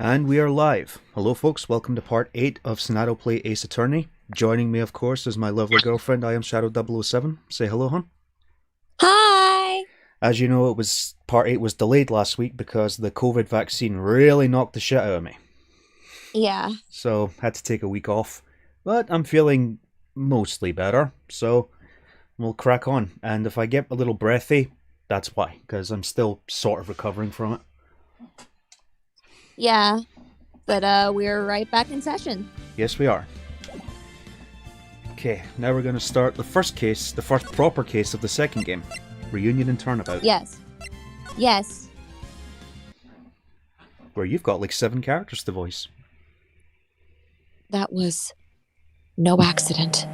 And we are live. Hello folks, welcome to part 8 of Sonadow Play Ace Attorney. Joining me, of course, is my lovely girlfriend, IMShadow007. Say hello, hon. Hi! As you know, part 8 was delayed last week because the COVID vaccine really knocked the shit out of me. Yeah. So, had to take a week off. But I'm feeling mostly better, so we'll crack on. And if I get a little breathy, that's why, because I'm still sort of recovering from it. Yeah, but we're right back in session. Yes, we are. Okay, now we're going to start the first case, the first proper case of the second game. Reunion and Turnabout. Yes. Yes. Where you've got like 7 characters to voice. That was no accident.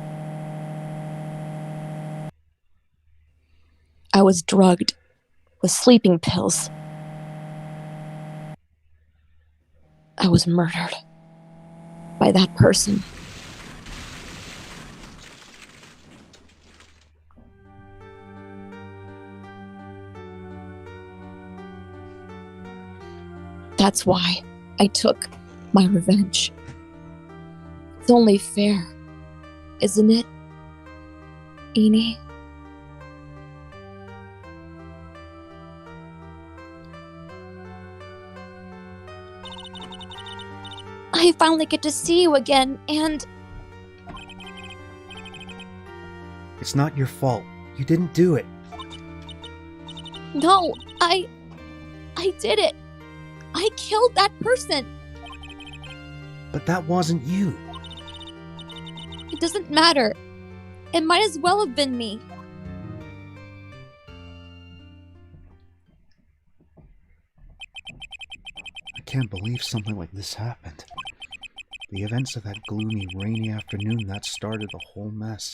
I was drugged with sleeping pills. I was murdered by that person. That's why I took my revenge. It's only fair, isn't it, Eni? I finally get to see you again, and... It's not your fault. You didn't do it. No, I did it. I killed that person. But that wasn't you. It doesn't matter. It might as well have been me. I can't believe something like this happened. The events of that gloomy, rainy afternoon, that started the whole mess.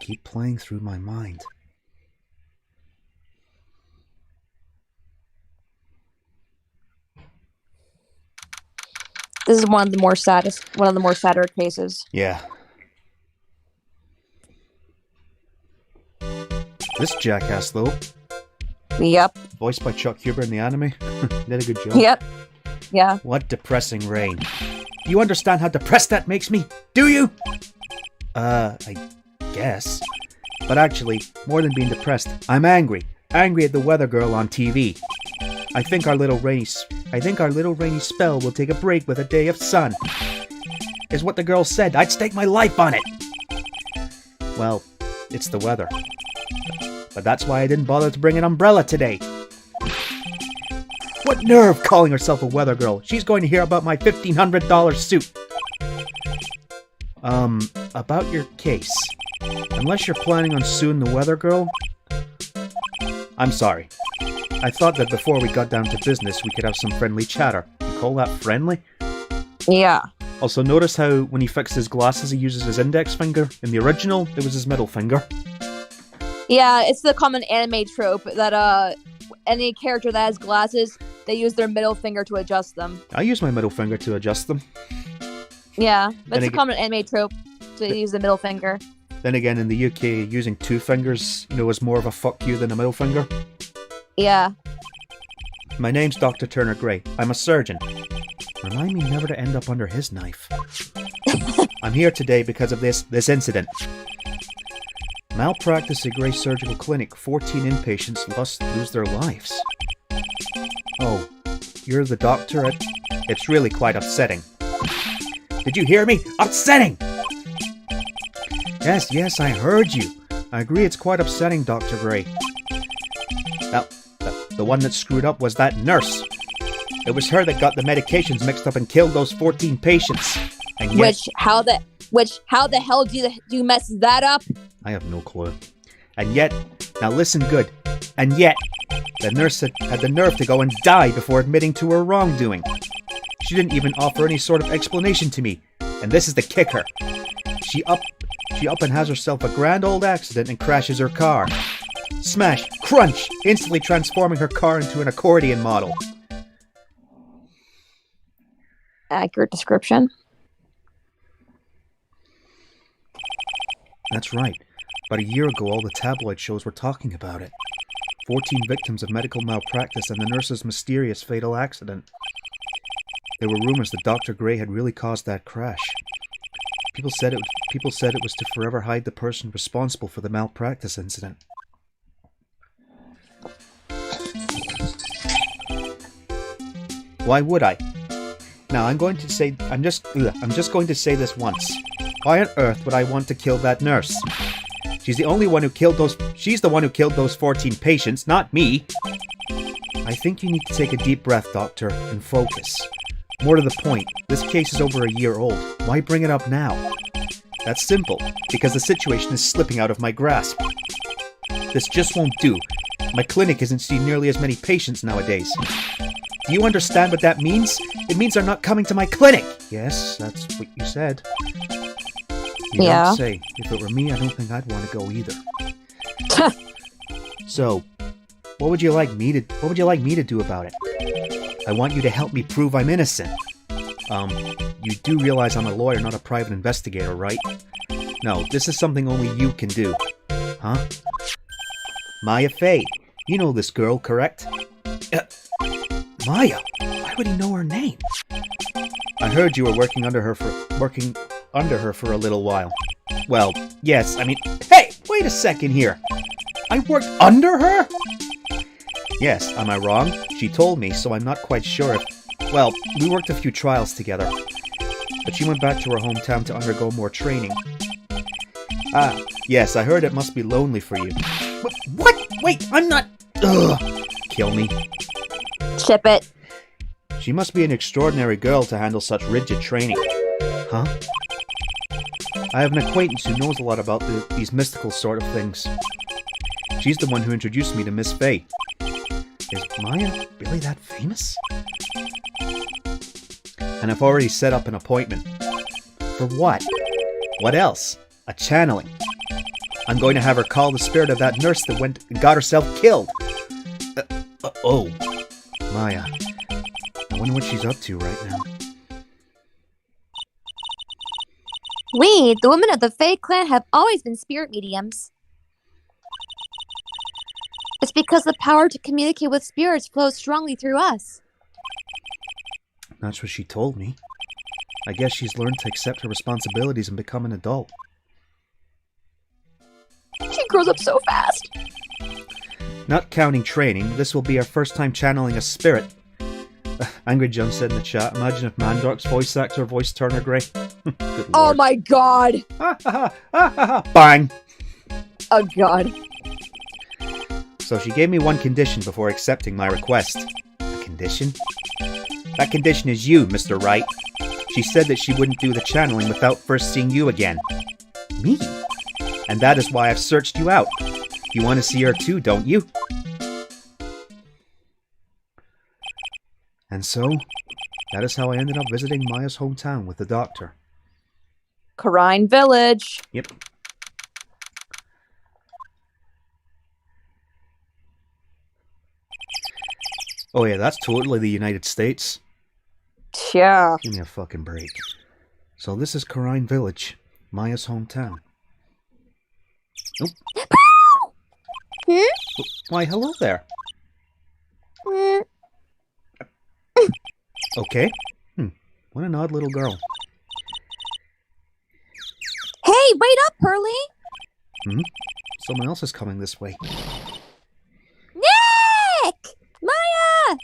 Keep playing through my mind. This is one of the more sadder cases. Yeah. This jackass, though, Yep. voiced by Chuck Huber in the anime, did a good job. Yep. Yeah. What depressing rain. Do you understand how depressed that makes me? Do you? I guess. But actually, more than being depressed, I'm angry. Angry at the weather girl on TV. I think our little rainy spell will take a break with a day of sun. Is what the girl said. I'd stake my life on it. Well, it's the weather. But that's why I didn't bother to bring an umbrella today. What nerve calling herself a weather girl? She's going to hear about my $1,500 suit. About your case. Unless you're planning on suing the weather girl, I'm sorry. I thought that before we got down to business, we could have some friendly chatter. You call that friendly? Yeah. Also, notice how when he fixed his glasses, he uses his index finger. In the original, it was his middle finger. Yeah, it's the common anime trope that any character that has glasses, they use their middle finger to adjust them. I use my middle finger to adjust them. Yeah, but it's a common anime trope to use the middle finger. Then again, in the UK, using 2 fingers, is more of a fuck you than a middle finger. Yeah. My name's Dr. Turner Gray. I'm a surgeon. Remind me never to end up under his knife. I'm here today because of this incident. Malpractice at Gray Surgical Clinic. 14 inpatients lose their lives. Oh, you're the doctor at... It's really quite upsetting. Did you hear me? Upsetting! Yes, I heard you. I agree it's quite upsetting, Dr. Gray. Now, the one that screwed up was that nurse. It was her that got the medications mixed up and killed those 14 patients. And yet, how the hell do you mess that up? I have no clue. And yet, now listen good. And yet, the nurse had the nerve to go and die before admitting to her wrongdoing. She didn't even offer any sort of explanation to me. And this is the kicker. She up and has herself a grand old accident and crashes her car. Smash! Crunch! Instantly transforming her car into an accordion model. Accurate description. That's right. About a year ago, all the tabloid shows were talking about it. 14 victims of medical malpractice and the nurse's mysterious fatal accident. There were rumors that Dr. Gray had really caused that crash. People said it was to forever hide the person responsible for the malpractice incident. Why would I? Now I'm just going to say this once. Why on earth would I want to kill that nurse? She's the one who killed those 14 patients, not me. I think you need to take a deep breath, Doctor, and focus. More to the point, this case is over a year old. Why bring it up now? That's simple, because the situation is slipping out of my grasp. This just won't do. My clinic isn't seeing nearly as many patients nowadays. Do you understand what that means? It means they're not coming to my clinic! Yes, that's what you said. You don't say. If it were me, I don't think I'd want to go either. So, what would you like me to do about it? I want you to help me prove I'm innocent. You do realize I'm a lawyer, not a private investigator, right? No, this is something only you can do. Huh? Maya Fey. You know this girl, correct? Maya? Why would he know her name? I heard you were working under her for a little while. Well, yes, I mean... Hey! Wait a second here! I worked under her? Yes, am I wrong? She told me, so I'm not quite sure if... Well, we worked a few trials together. But she went back to her hometown to undergo more training. Ah, yes, I heard it must be lonely for you. What? Wait, I'm not... Ugh! Kill me. Chip it. She must be an extraordinary girl to handle such rigid training. Huh? I have an acquaintance who knows a lot about these mystical sort of things. She's the one who introduced me to Miss Fey. Is Maya really that famous? And I've already set up an appointment. For what? What else? A channeling. I'm going to have her call the spirit of that nurse that went and got herself killed. Oh. Maya. I wonder what she's up to right now. We, the women of the Fae clan, have always been spirit mediums. It's because the power to communicate with spirits flows strongly through us. That's what she told me. I guess she's learned to accept her responsibilities and become an adult. She grows up so fast. Not counting training, this will be our first time channeling a spirit. Angry John said in the chat, imagine if Mandork's voice actor voiced Turner Gray. Good lord. Oh my god! Bang! Oh god. So she gave me one condition before accepting my request. A condition? That condition is you, Mr. Wright. She said that she wouldn't do the channeling without first seeing you again. Me? And that is why I've searched you out. You want to see her too, don't you? And so, that is how I ended up visiting Maya's hometown with the doctor. Karine Village. Yep. Oh yeah, that's totally the United States. Yeah. Give me a fucking break. So this is Karine Village, Maya's hometown. Oh. Why, hello there. Okay. What an odd little girl. Hey, wait up, Pearly! Someone else is coming this way. Nick! Maya!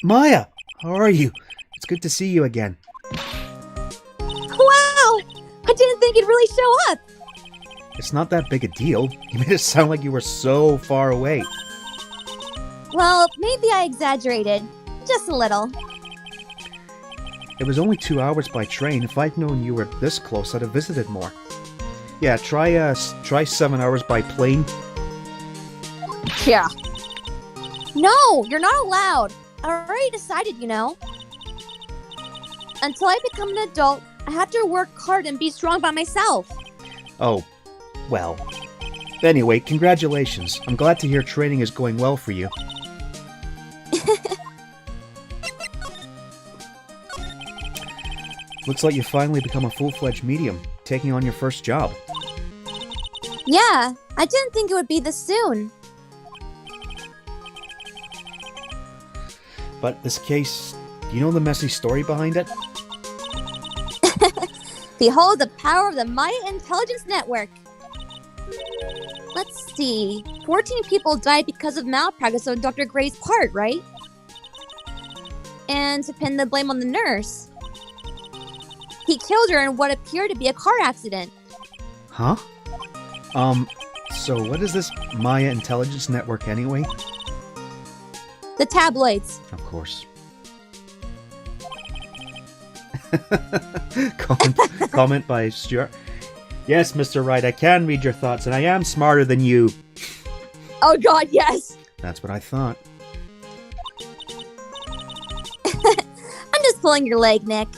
Maya! How are you? It's good to see you again. Wow! I didn't think you'd really show up! It's not that big a deal. You made it sound like you were so far away. Well, maybe I exaggerated. Just a little. It was only 2 hours by train. If I'd known you were this close, I'd have visited more. Yeah, try 7 hours by plane. Yeah. No, you're not allowed. I already decided, you know. Until I become an adult, I have to work hard and be strong by myself. Oh, well. Anyway, congratulations. I'm glad to hear training is going well for you. Looks like you finally become a full-fledged medium, taking on your first job. Yeah, I didn't think it would be this soon. But this case Do you know the messy story behind it? Behold the power of the Maya Intelligence Network. Let's see. 14 people died because of malpractice on Dr. Gray's part, right? And to pin the blame on the nurse. He killed her in what appeared to be a car accident. Huh? So what is this Maya Intelligence Network anyway? The tabloids. Of course. Comment by Stuart. Yes, Mr. Wright, I can read your thoughts, and I am smarter than you. Oh god, yes! That's what I thought. I'm just pulling your leg, Nick.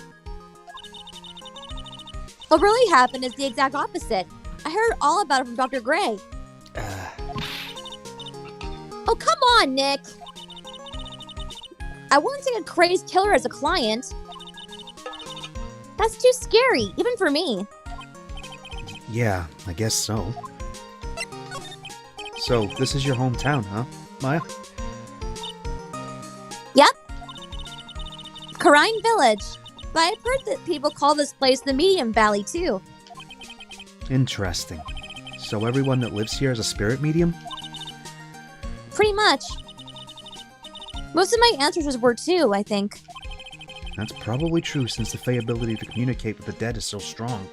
What really happened is the exact opposite. I heard all about it from Dr. Gray. Oh, come on, Nick! I wouldn't take a crazed killer as a client. That's too scary, even for me. Yeah, I guess so. So, this is your hometown, huh, Maya? Yep. Karine Village. But I've heard that people call this place the Medium Valley, too. Interesting. So everyone that lives here is a spirit medium? Pretty much. Most of my ancestors were too, I think. That's probably true since the Fae ability to communicate with the dead is so strong.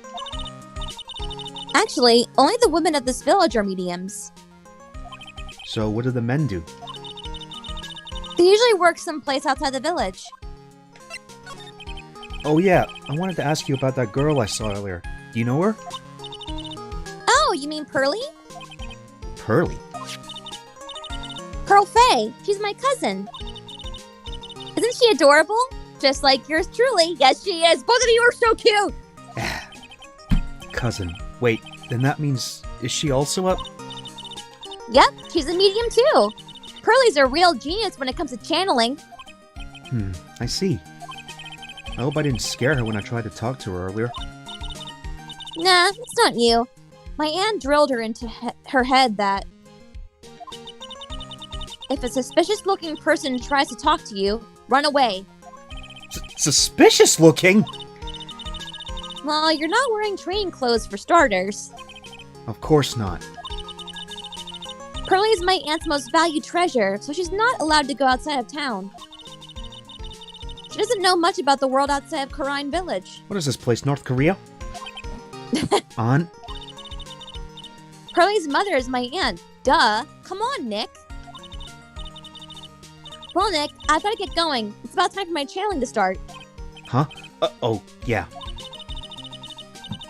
Actually, only the women of this village are mediums. So what do the men do? They usually work someplace outside the village. Oh yeah, I wanted to ask you about that girl I saw earlier. Do you know her? Oh, you mean Pearly? Pearly? Pearl Faye. She's my cousin. Isn't she adorable? Just like yours truly. Yes, she is. Both of you are so cute. Cousin. Wait, then that means... Is she also up? Yep, she's a medium too. Pearly's a real genius when it comes to channeling. I see. I hope I didn't scare her when I tried to talk to her earlier. Nah, it's not you. My aunt drilled her into her head that if a suspicious-looking person tries to talk to you, run away. Suspicious looking? Well, you're not wearing training clothes for starters. Of course not. Pearly is my aunt's most valued treasure, so she's not allowed to go outside of town. She doesn't know much about the world outside of Karine Village. What is this place, North Korea? Aunt? Pearly's mother is my aunt. Duh. Come on, Nick. Well, Nick, I've got to get going. It's about time for my channeling to start. Huh? Oh, yeah.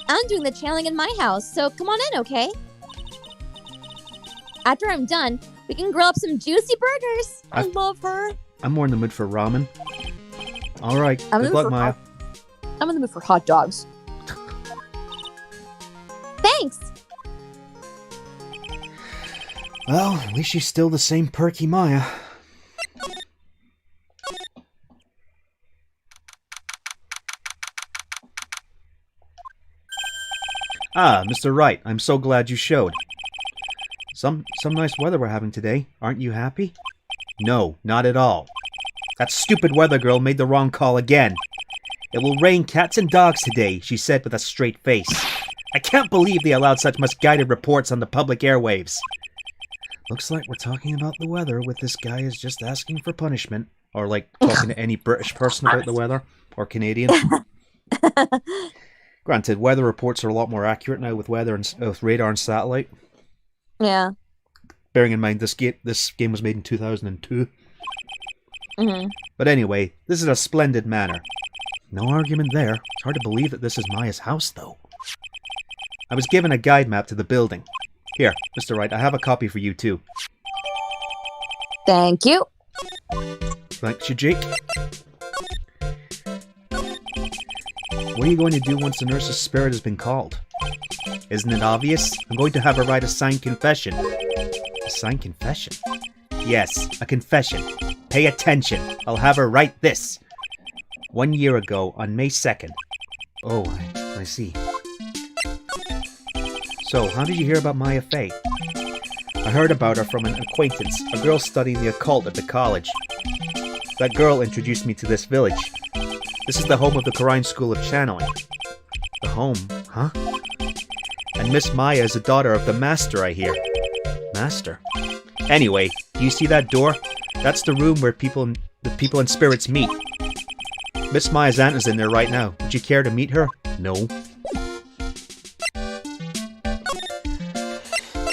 I'm doing the channeling in my house, so come on in, okay? After I'm done, we can grill up some juicy burgers. I love her. I'm more in the mood for ramen. Alright, good luck, Maya. I'm in the mood for hot dogs. Thanks! Well, at least she's still the same perky Maya. Ah, Mr. Wright, I'm so glad you showed. Some nice weather we're having today. Aren't you happy? No, not at all. That stupid weather girl made the wrong call again. It will rain cats and dogs today, she said with a straight face. I can't believe they allowed such misguided reports on the public airwaves. Looks like we're talking about the weather with this guy is just asking for punishment. Or like talking to any British person about the weather. Or Canadian. Granted, weather reports are a lot more accurate now with weather and with radar and satellite. Yeah. Bearing in mind this game was made in 2002. But anyway, this is a splendid manor. No argument there. It's hard to believe that this is Maya's house, though. I was given a guide map to the building. Here, Mr. Wright, I have a copy for you, too. Thank you. Thanks, you, Jake. What are you going to do once the nurse's spirit has been called? Isn't it obvious? I'm going to have her write a signed confession. A signed confession? Yes, a confession. Pay attention. I'll have her write this. 1 year ago, on May 2nd. Oh, I see. So, how did you hear about Maya Fey? I heard about her from an acquaintance, a girl studying the occult at the college. That girl introduced me to this village. This is the home of the Korine School of Channeling. The home, huh? And Miss Maya is the daughter of the master, I hear. Master? Anyway, do you see that door? That's the room where the people and spirits meet. Miss Maya's aunt is in there right now. Would you care to meet her? No.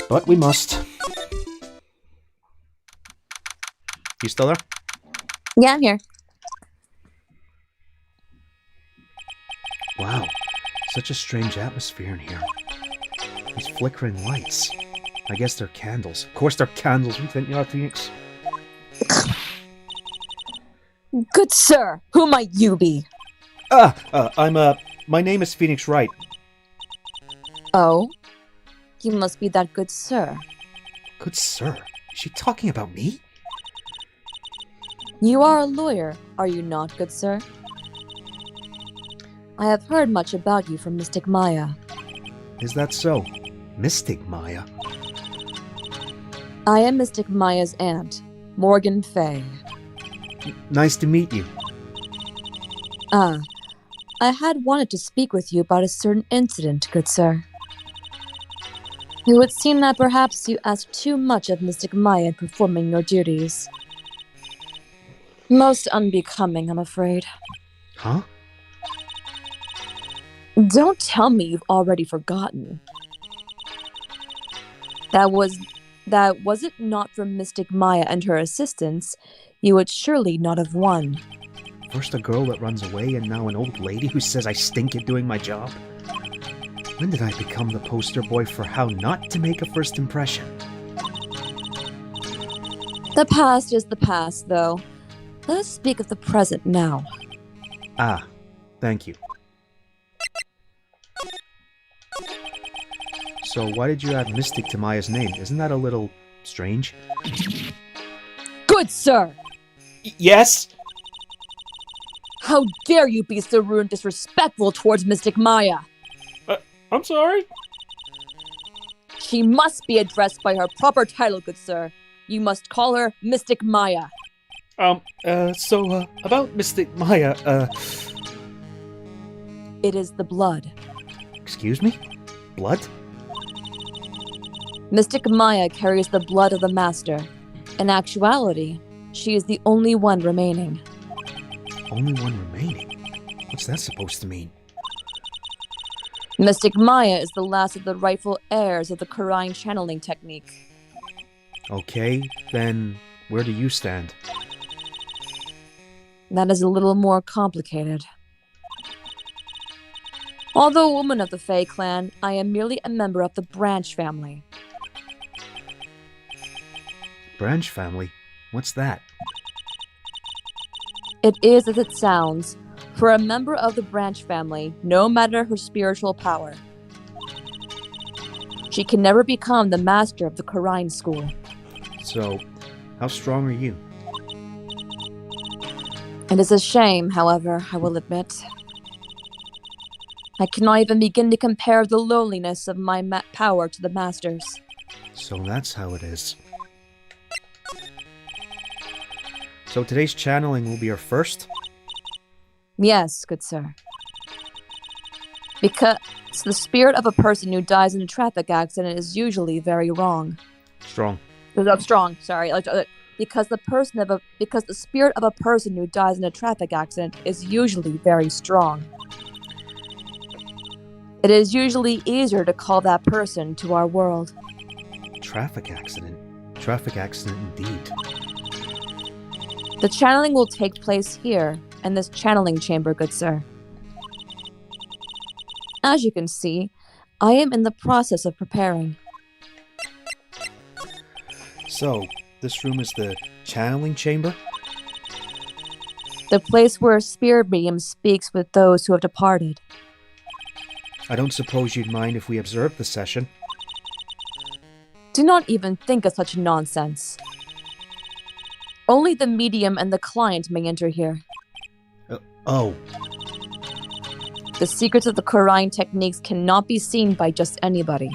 But we must. You still there? Yeah, I'm here. Wow, such a strange atmosphere in here. These flickering lights. I guess they're candles. Of course they're candles. We think you are, Phoenix. Good sir, who might you be? My name is Phoenix Wright. Oh? You must be that good sir. Good sir? Is she talking about me? You are a lawyer, are you not, good sir? I have heard much about you from Mystic Maya. Is that so? Mystic Maya? I am Mystic Maya's aunt, Morgan Fay. Nice to meet you. Ah, I had wanted to speak with you about a certain incident, good sir. It would seem that perhaps you asked too much of Mystic Maya in performing your duties. Most unbecoming, I'm afraid. Huh? Don't tell me you've already forgotten. Was it not for Mystic Maya and her assistants, you would surely not have won. First a girl that runs away, and now an old lady who says I stink at doing my job? When did I become the poster boy for how not to make a first impression? The past is the past, though. Let us speak of the present now. Ah, thank you. So why did you add Mystic to Maya's name? Isn't that a little strange? Good sir! Yes? How dare you be so rude and disrespectful towards Mystic Maya? I'm sorry? She must be addressed by her proper title, good sir. You must call her Mystic Maya. About Mystic Maya, It is the blood. Excuse me? Blood? Mystic Maya carries the blood of the Master. In actuality, she is the only one remaining. Only one remaining? What's that supposed to mean? Mystic Maya is the last of the rightful heirs of the Korine channeling technique. Okay, then where do you stand? That is a little more complicated. Although a woman of the Fae clan, I am merely a member of the Branch family. Branch family? What's that? It is as it sounds. For a member of the Branch family, no matter her spiritual power, she can never become the master of the Korine school. So, how strong are you? It is a shame, however, I will admit. I cannot even begin to compare the lowliness of my power to the Master's. So that's how it is. So today's channeling will be our first? Yes, good sir. Because the spirit of a person who dies in a traffic accident is usually very wrong. Strong. Strong, sorry. Because the spirit of a person who dies in a traffic accident is usually very strong. It is usually easier to call that person to our world. Traffic accident. Traffic accident indeed. The channeling will take place here, in this channeling chamber, good sir. As you can see, I am in the process of preparing. So, this room is the channeling chamber? The place where a spirit medium speaks with those who have departed. I don't suppose you'd mind if we observed the session. Do not even think of such nonsense. Only the medium and the client may enter here. Oh. The secrets of the Korine techniques cannot be seen by just anybody.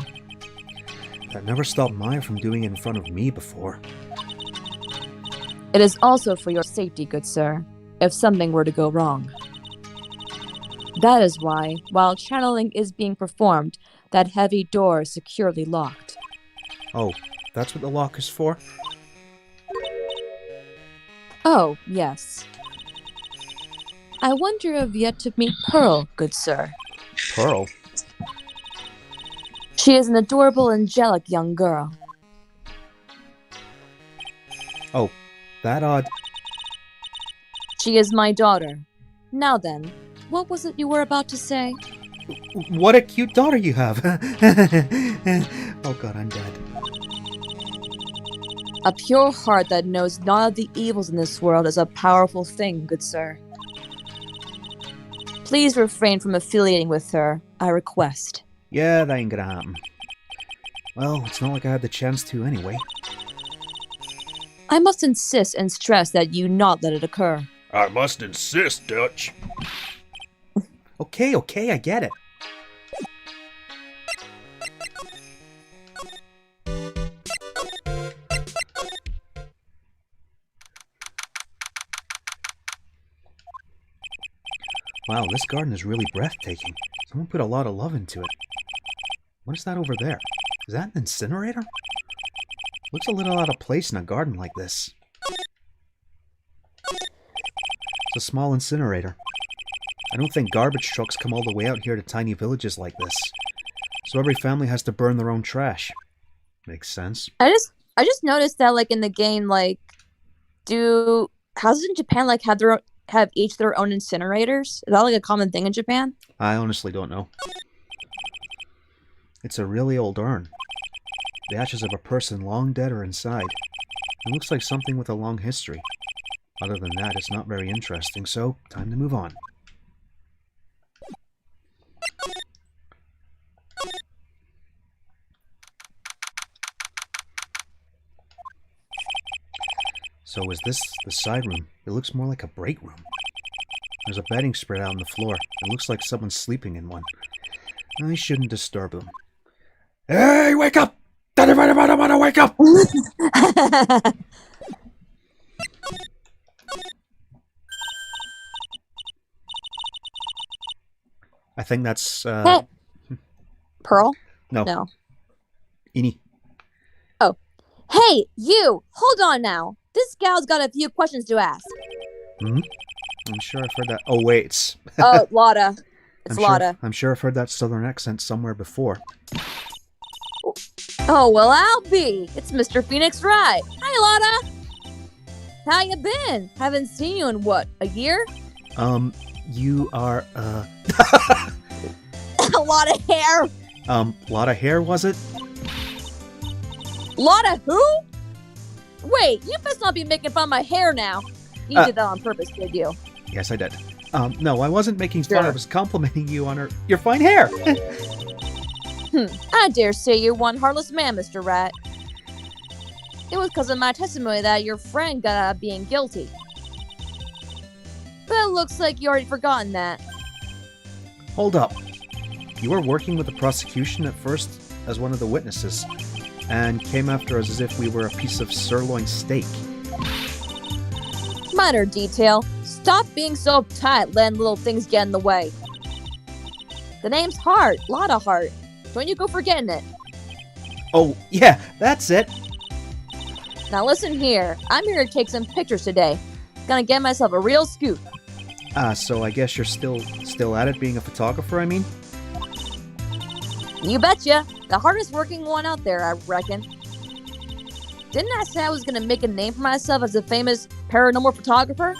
That never stopped Maya from doing it in front of me before. It is also for your safety, good sir, if something were to go wrong. That is why, while channeling is being performed, that heavy door is securely locked. Oh, that's what the lock is for? Oh, yes. I wonder if you yet to meet Pearl, good sir. Pearl? She is an adorable, angelic young girl. Oh, that odd. She is my daughter. Now then, what was it you were about to say? What a cute daughter you have. Oh god, I'm dead. A pure heart that knows none of the evils in this world is a powerful thing, good sir. Please refrain from affiliating with her, I request. Yeah, that ain't gonna happen. Well, it's not like I had the chance to anyway. I must insist and stress that you not let it occur. I must insist, Dutch. Okay, I get it. Wow, this garden is really breathtaking. Someone put a lot of love into it. What is that over there? Is that an incinerator? Looks a little out of place in a garden like this. It's a small incinerator. I don't think garbage trucks come all the way out here to tiny villages like this. So every family has to burn their own trash. Makes sense. I just noticed that like in the game, like do houses in Japan like have each their own incinerators? Is that like a common thing in Japan? I honestly don't know. It's a really old urn. The ashes of a person long dead are inside. It looks like something with a long history. Other than that, it's not very interesting, so time to move on. So is this the side room? It looks more like a break room. There's a bedding spread out on the floor. It looks like someone's sleeping in one. I shouldn't disturb them. Hey, wake up! Tell everybody I want to wake up! I think that's, Hey. Pearl? No. No. Ini. Oh. Hey, you! Hold on now. This gal's got a few questions to ask. Hmm? I'm sure I've heard that. Oh, wait. It's Oh, Lotta. It's Lotta. I'm sure I've heard that southern accent somewhere before. Oh, well, I'll be. It's Mr. Phoenix Wright. Hi, Lotta. How you been? Haven't seen you in what, a year? You are, A lot of hair. lot of hair, was it? Lot of who? Wait, you must not be making fun of my hair now. You did that on purpose, did you? Yes, I did. No, I wasn't making fun. Sure. I was complimenting you on your fine hair. I dare say you're one heartless man, Mr. Rat. It was because of my testimony that your friend got out of being guilty. But it looks like you already forgotten that. Hold up. You were working with the prosecution at first as one of the witnesses, and came after us as if we were a piece of sirloin steak. Minor detail. Stop being so uptight, letting little things get in the way. The name's Hart, Lotta Hart. Don't you go forgetting it. Oh, yeah, that's it. Now listen here. I'm here to take some pictures today. Gonna get myself a real scoop. So I guess you're still at it, being a photographer, I mean? You betcha. The hardest working one out there, I reckon. Didn't I say I was gonna make a name for myself as a famous paranormal photographer?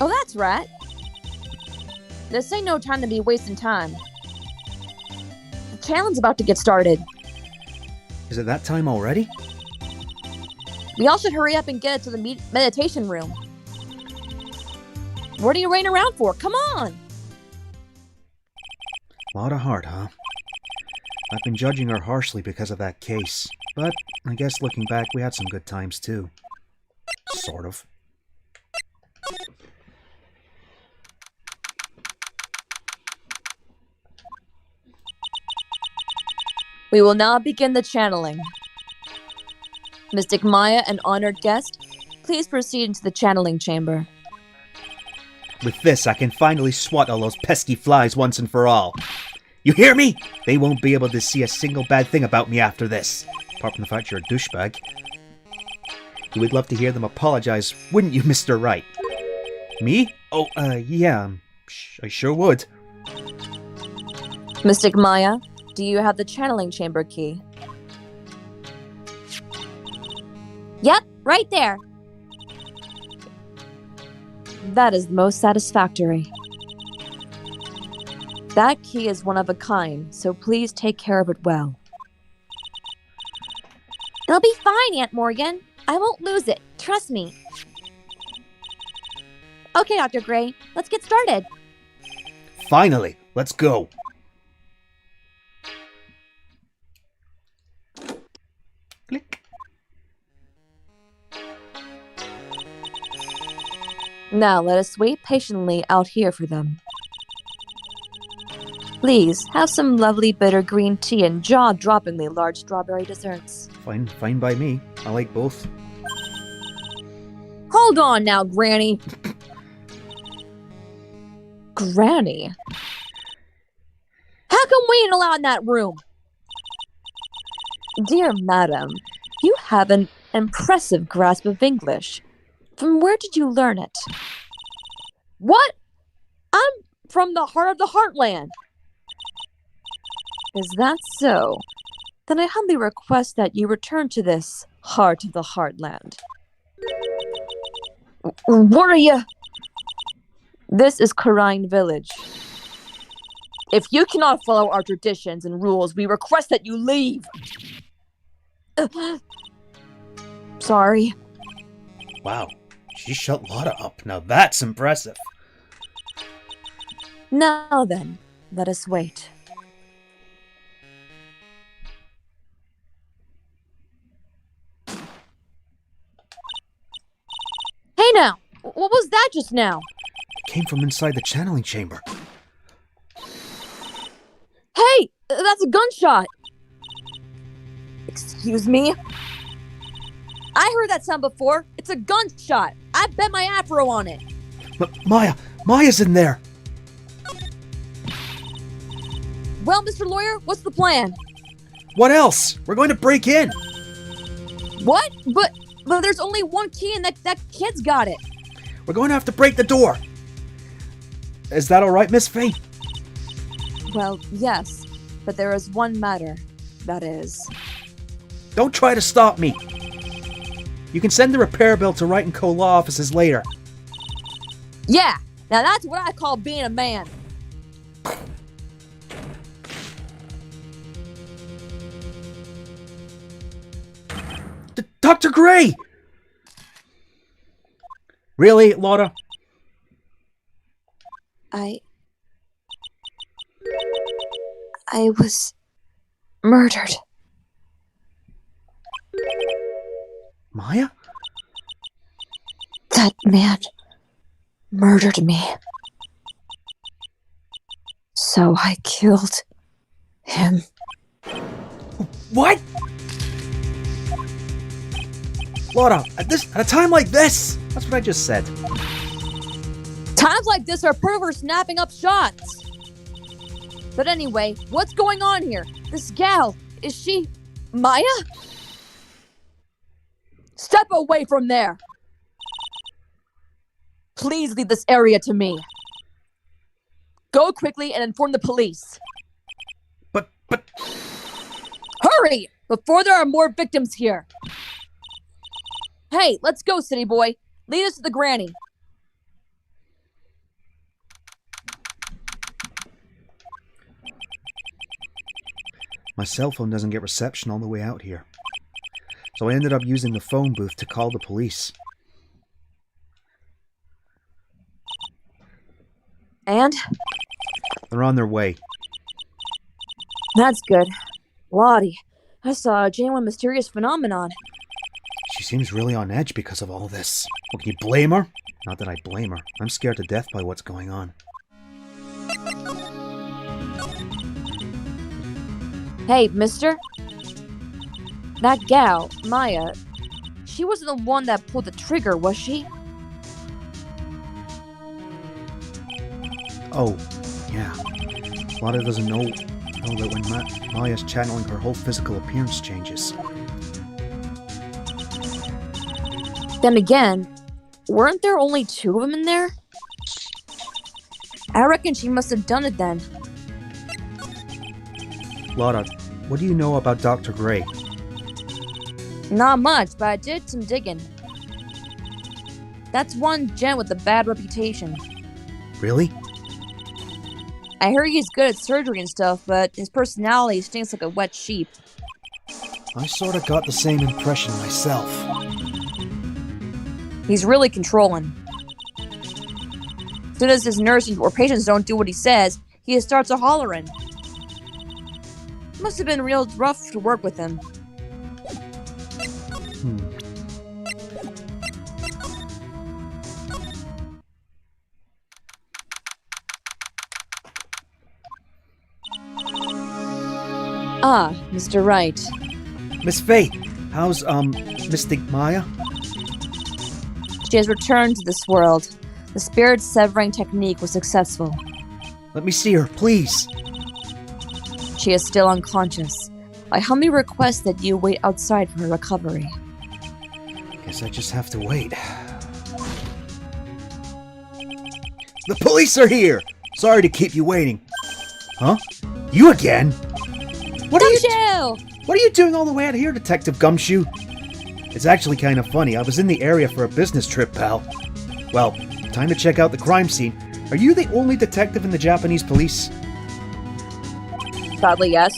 Oh, that's right. This ain't no time to be wasting time. The challenge about to get started. Is it that time already? We all should hurry up and get it to the meditation room. What are you waiting around for? Come on! Lot of heart, huh? I've been judging her harshly because of that case, but I guess looking back, we had some good times too. Sort of. We will now begin the channeling. Mystic Maya and honored guest, Please proceed into the channeling chamber. With this, I can finally swat all those pesky flies once and for all. You hear me? They won't be able to see a single bad thing about me after this. Apart from the fact you're a douchebag. You would love to hear them apologize, wouldn't you, Mr. Wright? Me? Oh, yeah. I sure would. Mystic Maya, do you have the channeling chamber key? Yep, right there. That is most satisfactory. That key is one of a kind, so please take care of it well. It'll be fine, Aunt Morgan. I won't lose it. Trust me. Okay, Dr. Gray, let's get started. Finally, let's go. Click. Now let us wait patiently out here for them. Please, have some lovely bitter green tea and jaw-droppingly large strawberry desserts. Fine by me. I like both. Hold on now, Granny. Granny? How come we ain't allowed in that room? Dear madam, you have an impressive grasp of English. From where did you learn it? What? I'm from the heart of the heartland. Is that so? Then I humbly request that you return to this heart of the heartland. What are you? This is Karine Village. If you cannot follow our traditions and rules, we request that you leave. Sorry. Wow, she shut Lotta up. Now that's impressive. Now then, let us wait. Hey now! What was that just now? It came from inside the channeling chamber. Hey! That's a gunshot! Excuse me? I heard that sound before. It's a gunshot. I bet my afro on it. Maya's in there. Well, Mr. Lawyer, what's the plan? What else? We're going to break in. What? But there's only one key and that kid's got it. We're going to have to break the door. Is that all right, Miss Faye? Well, yes, but there is one matter. That is... Don't try to stop me. You can send the repair bill to Wright & Co. law offices later. Yeah, now that's what I call being a man. Dr. Gray! Really, Lotta? I was murdered. Maya? That man murdered me. So I killed him. What? Lotta, at a time like this! That's what I just said. Times like this are perfect for snapping up shots. But anyway, what's going on here? This gal, is she Maya? Step away from there. Please leave this area to me. Go quickly and inform the police. But... Hurry, before there are more victims here. Hey, let's go, city boy. Lead us to the granny. My cell phone doesn't get reception all the way out here. So I ended up using the phone booth to call the police. And? They're on their way. That's good. Lottie, I saw a genuine mysterious phenomenon. She seems really on edge because of all this. Well, can you blame her? Not that I blame her. I'm scared to death by what's going on. Hey, mister? That gal, Maya, she wasn't the one that pulled the trigger, was she? Oh, yeah. Lotta doesn't know that when Maya's channeling, her whole physical appearance changes. Then again, weren't there only 2 of them in there? I reckon she must have done it then. Lotta, what do you know about Dr. Gray? Not much, but I did some digging. That's one gent with a bad reputation. Really? I heard he's good at surgery and stuff, but his personality stinks like a wet sheep. I sorta got the same impression myself. He's really controlling. As soon as his nurses or patients don't do what he says, he starts a-hollering. Must have been real rough to work with him. Ah, Mr. Wright. Miss Faye, how's, Mystic Maya? She has returned to this world. The spirit severing technique was successful. Let me see her, please. She is still unconscious. I humbly request that you wait outside for her recovery. Guess I just have to wait. The police are here! Sorry to keep you waiting. Huh? You again? What are you doing all the way out here, Detective Gumshoe? It's actually kind of funny. I was in the area for a business trip, pal. Well, time to check out the crime scene. Are you the only detective in the Japanese police? Sadly, yes.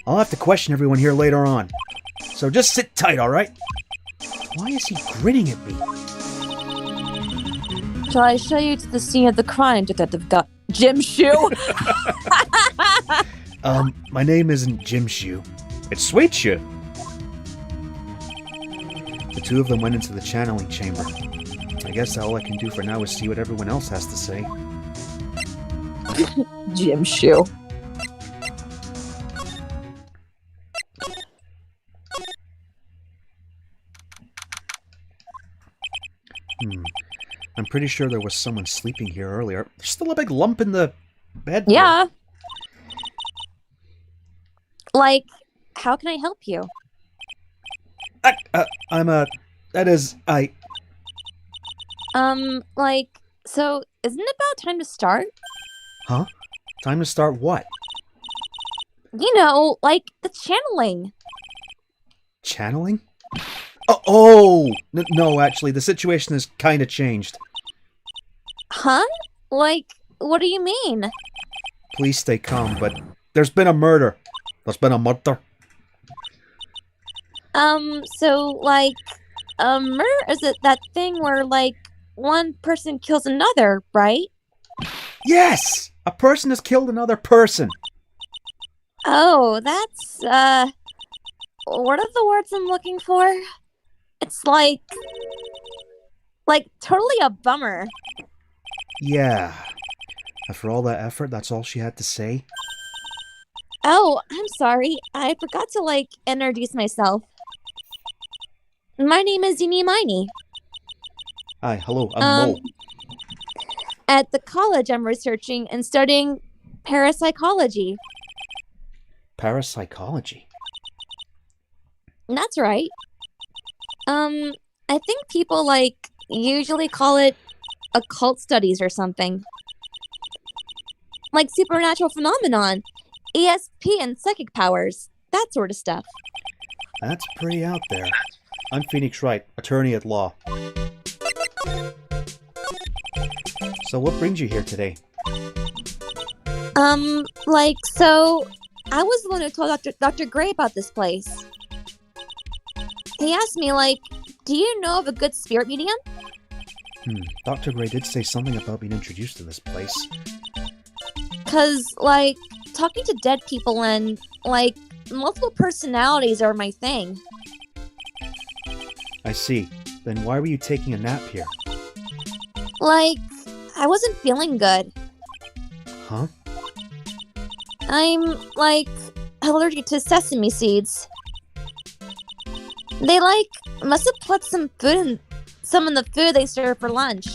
I'll have to question everyone here later on. So just sit tight, alright? Why is he grinning at me? Shall I show you to the scene of the crime, Detective Jim Shoe? My name isn't Jim Shoe. It's Sweet Shoe. The 2 of them went into the channeling chamber. I guess all I can do for now is see what everyone else has to say. Jim Shoe. I'm pretty sure there was someone sleeping here earlier. There's still a big lump in the bed. Yeah. Like, how can I help you? So, isn't it about time to start? Huh? Time to start what? You know, like, the channeling. Channeling? Oh! No, actually, the situation has kind of changed. Huh? Like, what do you mean? Please stay calm, but there's been a murder. There's been a murder. Murder is it that thing where, like, one person kills another, right? Yes! A person has killed another person. Oh, that's, what are the words I'm looking for? It's like, totally a bummer. Yeah. After all that effort, that's all she had to say? Oh, I'm sorry. I forgot to, introduce myself. My name is Eenie Miney. Hi, hello, I'm Mo. At the college, I'm researching and studying parapsychology. Parapsychology? That's right. I think people, usually call it occult studies or something. Like supernatural phenomenon, ESP and psychic powers, that sort of stuff. That's pretty out there. I'm Phoenix Wright, attorney at law. So what brings you here today? So I was the one who told Dr. Gray about this place. He asked me, do you know of a good spirit medium? Dr. Gray did say something about being introduced to this place. 'Cause, talking to dead people and, multiple personalities are my thing. I see. Then why were you taking a nap here? I wasn't feeling good. Huh? I'm, allergic to sesame seeds. They, must have put some food some of the food they serve for lunch.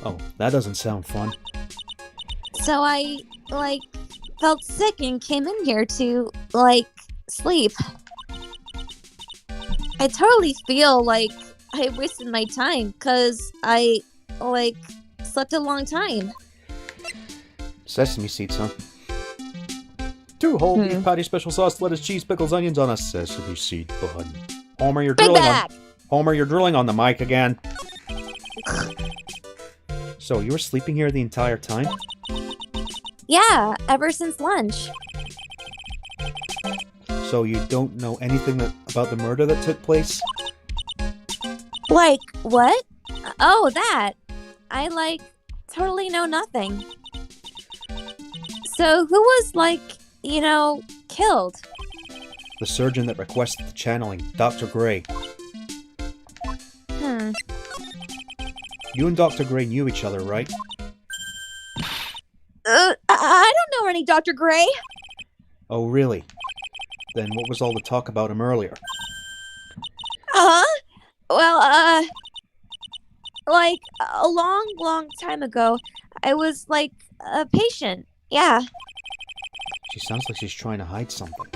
Oh, that doesn't sound fun. So I, felt sick and came in here to, sleep. I totally feel like I wasted my time because I, slept a long time. Sesame seeds, huh? 2 whole beef patty, special sauce, lettuce, cheese, pickles, onions on a sesame seed bun. Homer, you're Big drilling bag! Homer, you're drilling on the mic again. So, you were sleeping here the entire time? Yeah, ever since lunch. So you don't know anything about the murder that took place? Like, what? Oh, that. I, totally know nothing. So who was, killed? The surgeon that requested the channeling, Dr. Gray. You and Dr. Gray knew each other, right? I don't know any Dr. Gray. Oh, really? Then what was all the talk about him earlier? Well, a long time ago, I was, a patient. Yeah. She sounds like she's trying to hide something.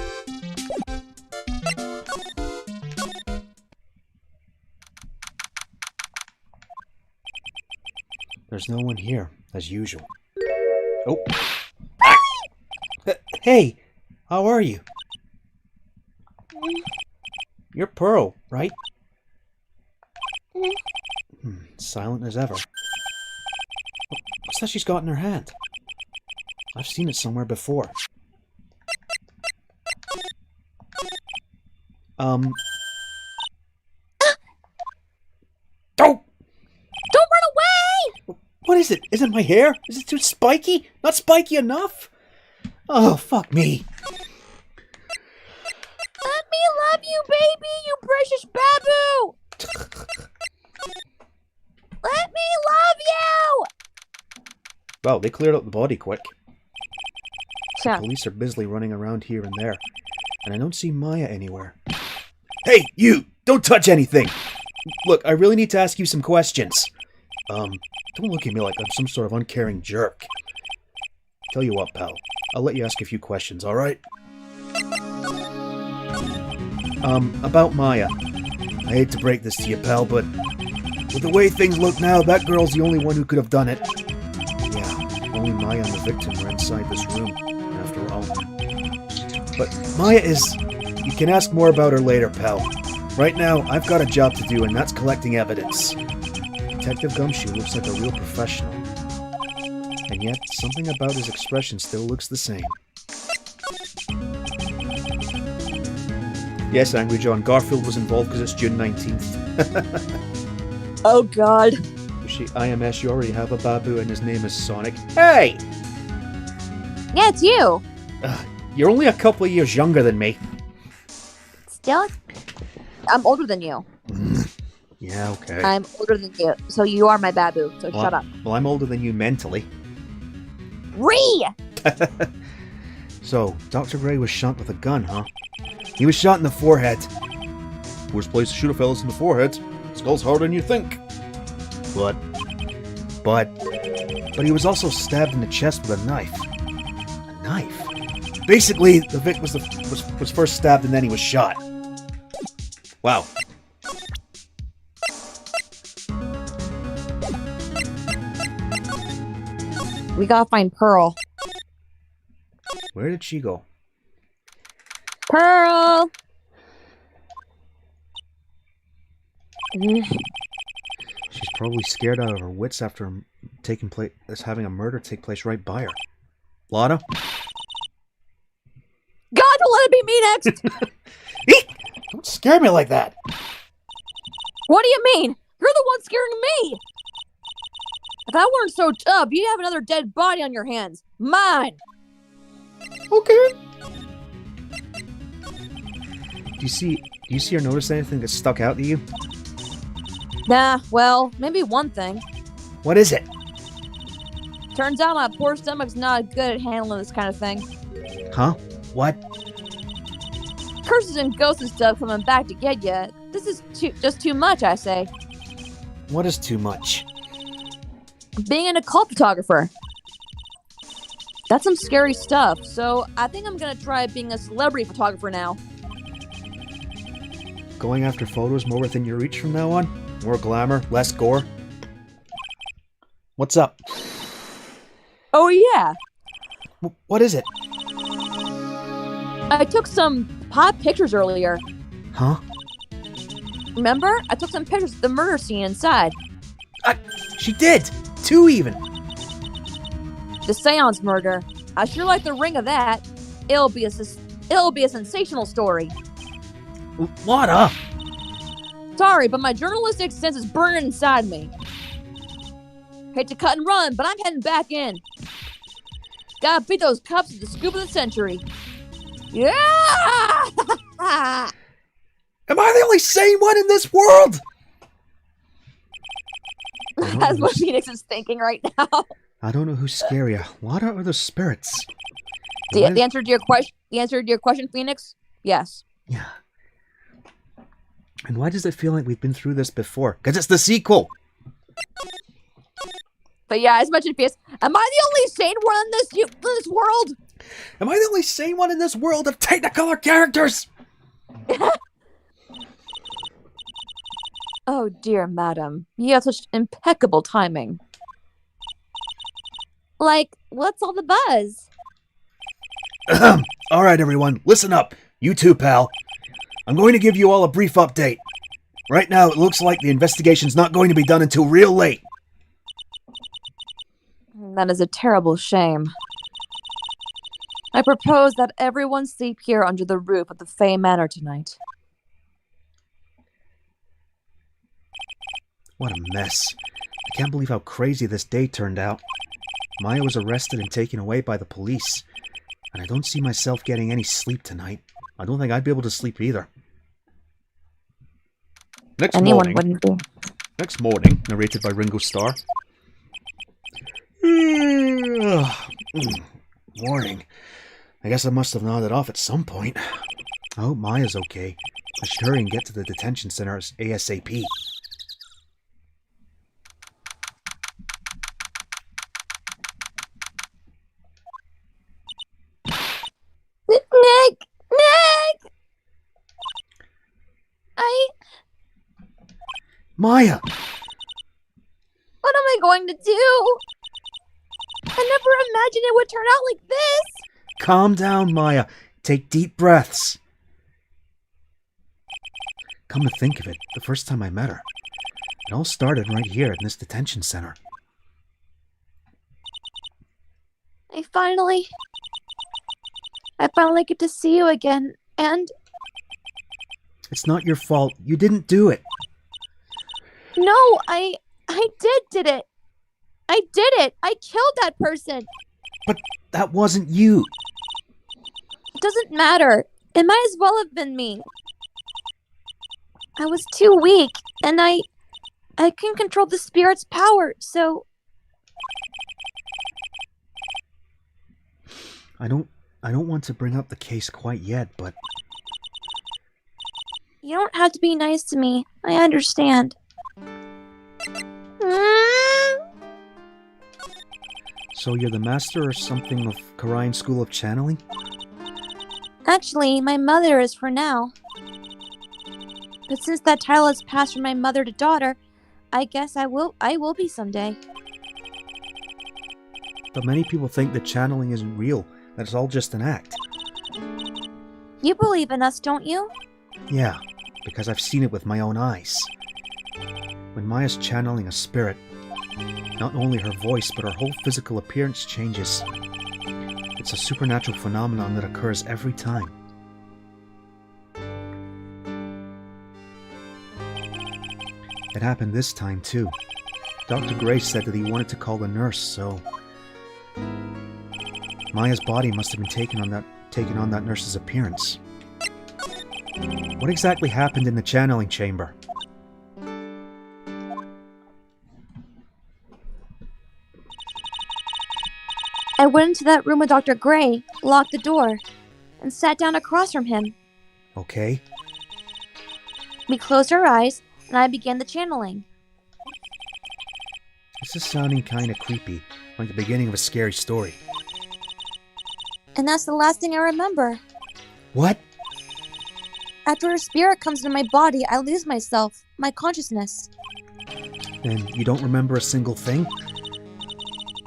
There's no one here, as usual. Oh. Hey! How are you? You're Pearl, right? Silent as ever. What's that she's got in her hand? I've seen it somewhere before. Don't run away! What is it? Is it my hair? Is it too spiky? Not spiky enough? Oh, fuck me. Let me love you, baby, you precious babu! Let me love you! Wow, they cleared up the body quick. Sure. Police are busily running around here and there, and I don't see Maya anywhere. Hey, you! Don't touch anything! Look, I really need to ask you some questions. Don't look at me like I'm some sort of uncaring jerk. Tell you what, pal. I'll let you ask a few questions, alright? About Maya. I hate to break this to you, pal, but with the way things look now, that girl's the only one who could have done it. Yeah, only Maya and the victim were inside this room, after all. But Maya is... You can ask more about her later, pal. Right now, I've got a job to do, and that's collecting evidence. Detective Gumshoe looks like a real professional. And yet, something about his expression still looks the same. Yes, Angry John, Garfield was involved because it's June 19th. Oh, God. She IMS, you already have a babu, and his name is Sonic. Hey! Yeah, it's you. You're only a couple of years younger than me. Still? I'm older than you. Yeah, okay. I'm older than you, so you are my babu, so Well, shut up. Well, I'm older than you mentally. Ree! So, Dr. Gray was shot with a gun, huh? He was shot in the forehead. Worst place to shoot a fella's in the forehead. Skull's harder than you think. But he was also stabbed in the chest with a knife. A knife? Basically, the Vic was first stabbed and then he was shot. Wow. We gotta find Pearl. Where did she go? Pearl! She's probably scared out of her wits after having a murder take place right by her. Lana? God, don't let it be me next! Don't scare me like that! What do you mean? You're the one scaring me! If I weren't so tough, you'd have another dead body on your hands. Mine! Okay. Do you see or notice anything that stuck out to you? Nah, well, maybe one thing. What is it? Turns out my poor stomach's not good at handling this kind of thing. Huh? What? Curses and ghosts and stuff coming back to get ya. This is just too much, I say. What is too much? Being an occult photographer. That's some scary stuff, so I think I'm gonna try being a celebrity photographer now. Going after photos more within your reach from now on? More glamour, less gore? What's up? Oh yeah, What is it? I took some hot pictures earlier. Huh? Remember? I took some pictures of the murder scene inside. She did! 2 even! The seance murder. I sure like the ring of that. It'll be a sensational story. What up? Sorry, but my journalistic sense is burning inside me. Hate to cut and run, but I'm heading back in. Gotta beat those cups at the scoop of the century. Yeah! Am I the only sane one in this world? That's what Phoenix is thinking right now. I don't know who's scarier. What are the spirits? The answer to your question. The answer to your question, Phoenix. Yes. Yeah. And why does it feel like we've been through this before? Because it's the sequel. But yeah, as much as PS, am I the only sane one in this world? Am I the only sane one in this world of Technicolor characters? Oh dear, madam, you have such impeccable timing. Like, what's all the buzz? All right, everyone, listen up. You too, pal. I'm going to give you all a brief update. Right now, it looks like the investigation's not going to be done until real late. That is a terrible shame. I propose that everyone sleep here under the roof of the Fey Manor tonight. What a mess. I can't believe how crazy this day turned out. Maya was arrested and taken away by the police. And I don't see myself getting any sleep tonight. I don't think I'd be able to sleep either. Next morning, wouldn't be. Next morning, narrated by Ringo Starr. Morning. I guess I must have nodded off at some point. I hope Maya's okay. I should hurry and get to the detention center ASAP. Nick! Maya! What am I going to do? I never imagined it would turn out like this! Calm down, Maya. Take deep breaths. Come to think of it, the first time I met her, it all started right here in this detention center. I finally get to see you again, and... It's not your fault. You didn't do it. No, I did it. I did it. I killed that person. But that wasn't you. It doesn't matter. It might as well have been me. I was too weak, and I can control the spirit's power, so... I don't want to bring up the case quite yet, but... You don't have to be nice to me. I understand. So you're the master or something of Karayan School of Channeling? Actually, my mother is for now. But since that title has passed from my mother to daughter, I guess I will be someday. But many people think that channeling isn't real, that it's all just an act. You believe in us, don't you? Yeah, because I've seen it with my own eyes. When Maya's channeling a spirit, not only her voice but her whole physical appearance changes. It's a supernatural phenomenon that occurs every time. It happened this time too. Dr. Gray said that he wanted to call the nurse, so... Maya's body must have been taken on that nurse's appearance. What exactly happened in the channeling chamber? I went into that room with Dr. Gray, locked the door, and sat down across from him. Okay. We closed our eyes, and I began the channeling. This is sounding kinda creepy, like the beginning of a scary story. And that's the last thing I remember. What? After her spirit comes into my body, I lose myself, my consciousness. And you don't remember a single thing?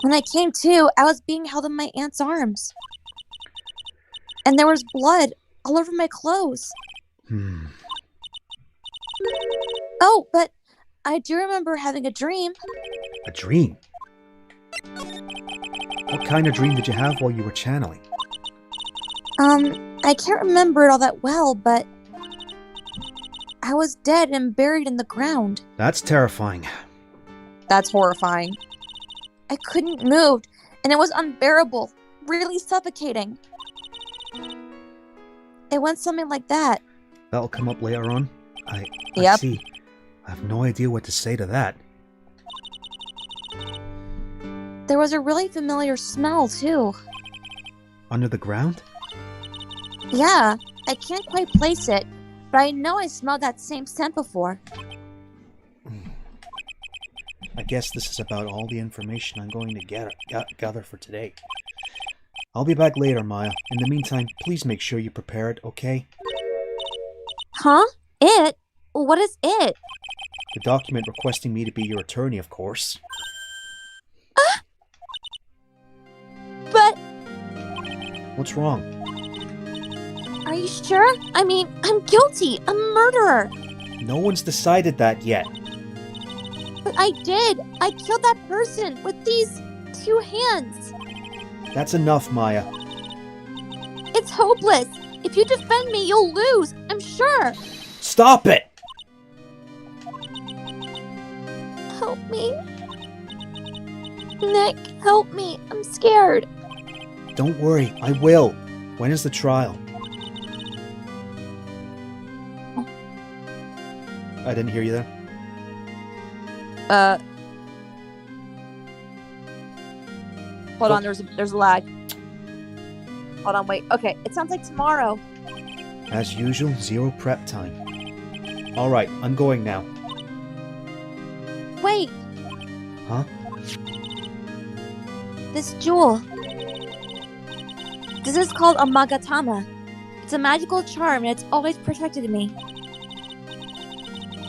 When I came to, I was being held in my aunt's arms. And there was blood all over my clothes. Oh, but I do remember having a dream. A dream? What kind of dream did you have while you were channeling? I can't remember it all that well, but I was dead and buried in the ground. That's terrifying. That's horrifying. I couldn't move, and it was unbearable, really suffocating. It went something like that. That'll come up later on. I Yep. see. I have no idea what to say to that. There was a really familiar smell, too. Under the ground? Yeah, I can't quite place it, but I know I smelled that same scent before. I guess this is about all the information I'm going to gather for today. I'll be back later, Maya. In the meantime, please make sure you prepare it, okay? Huh? It? What is it? The document requesting me to be your attorney, of course. But What's wrong? are you sure? I mean, I'm guilty. A murderer. No one's decided that yet. But I did. I killed that person with these 2 hands. That's enough, Maya. It's hopeless. If you defend me, you'll lose. I'm sure. Stop it! Help me. Nick, help me. I'm scared. Don't worry, I will. When is the trial? I didn't hear you there. Hold on, there's a lag. Hold on, wait. Okay, it sounds like tomorrow. As usual, 0 prep time. Alright, I'm going now. Wait, Huh? this jewel. This is called a magatama. It's a magical charm and it's always protected me.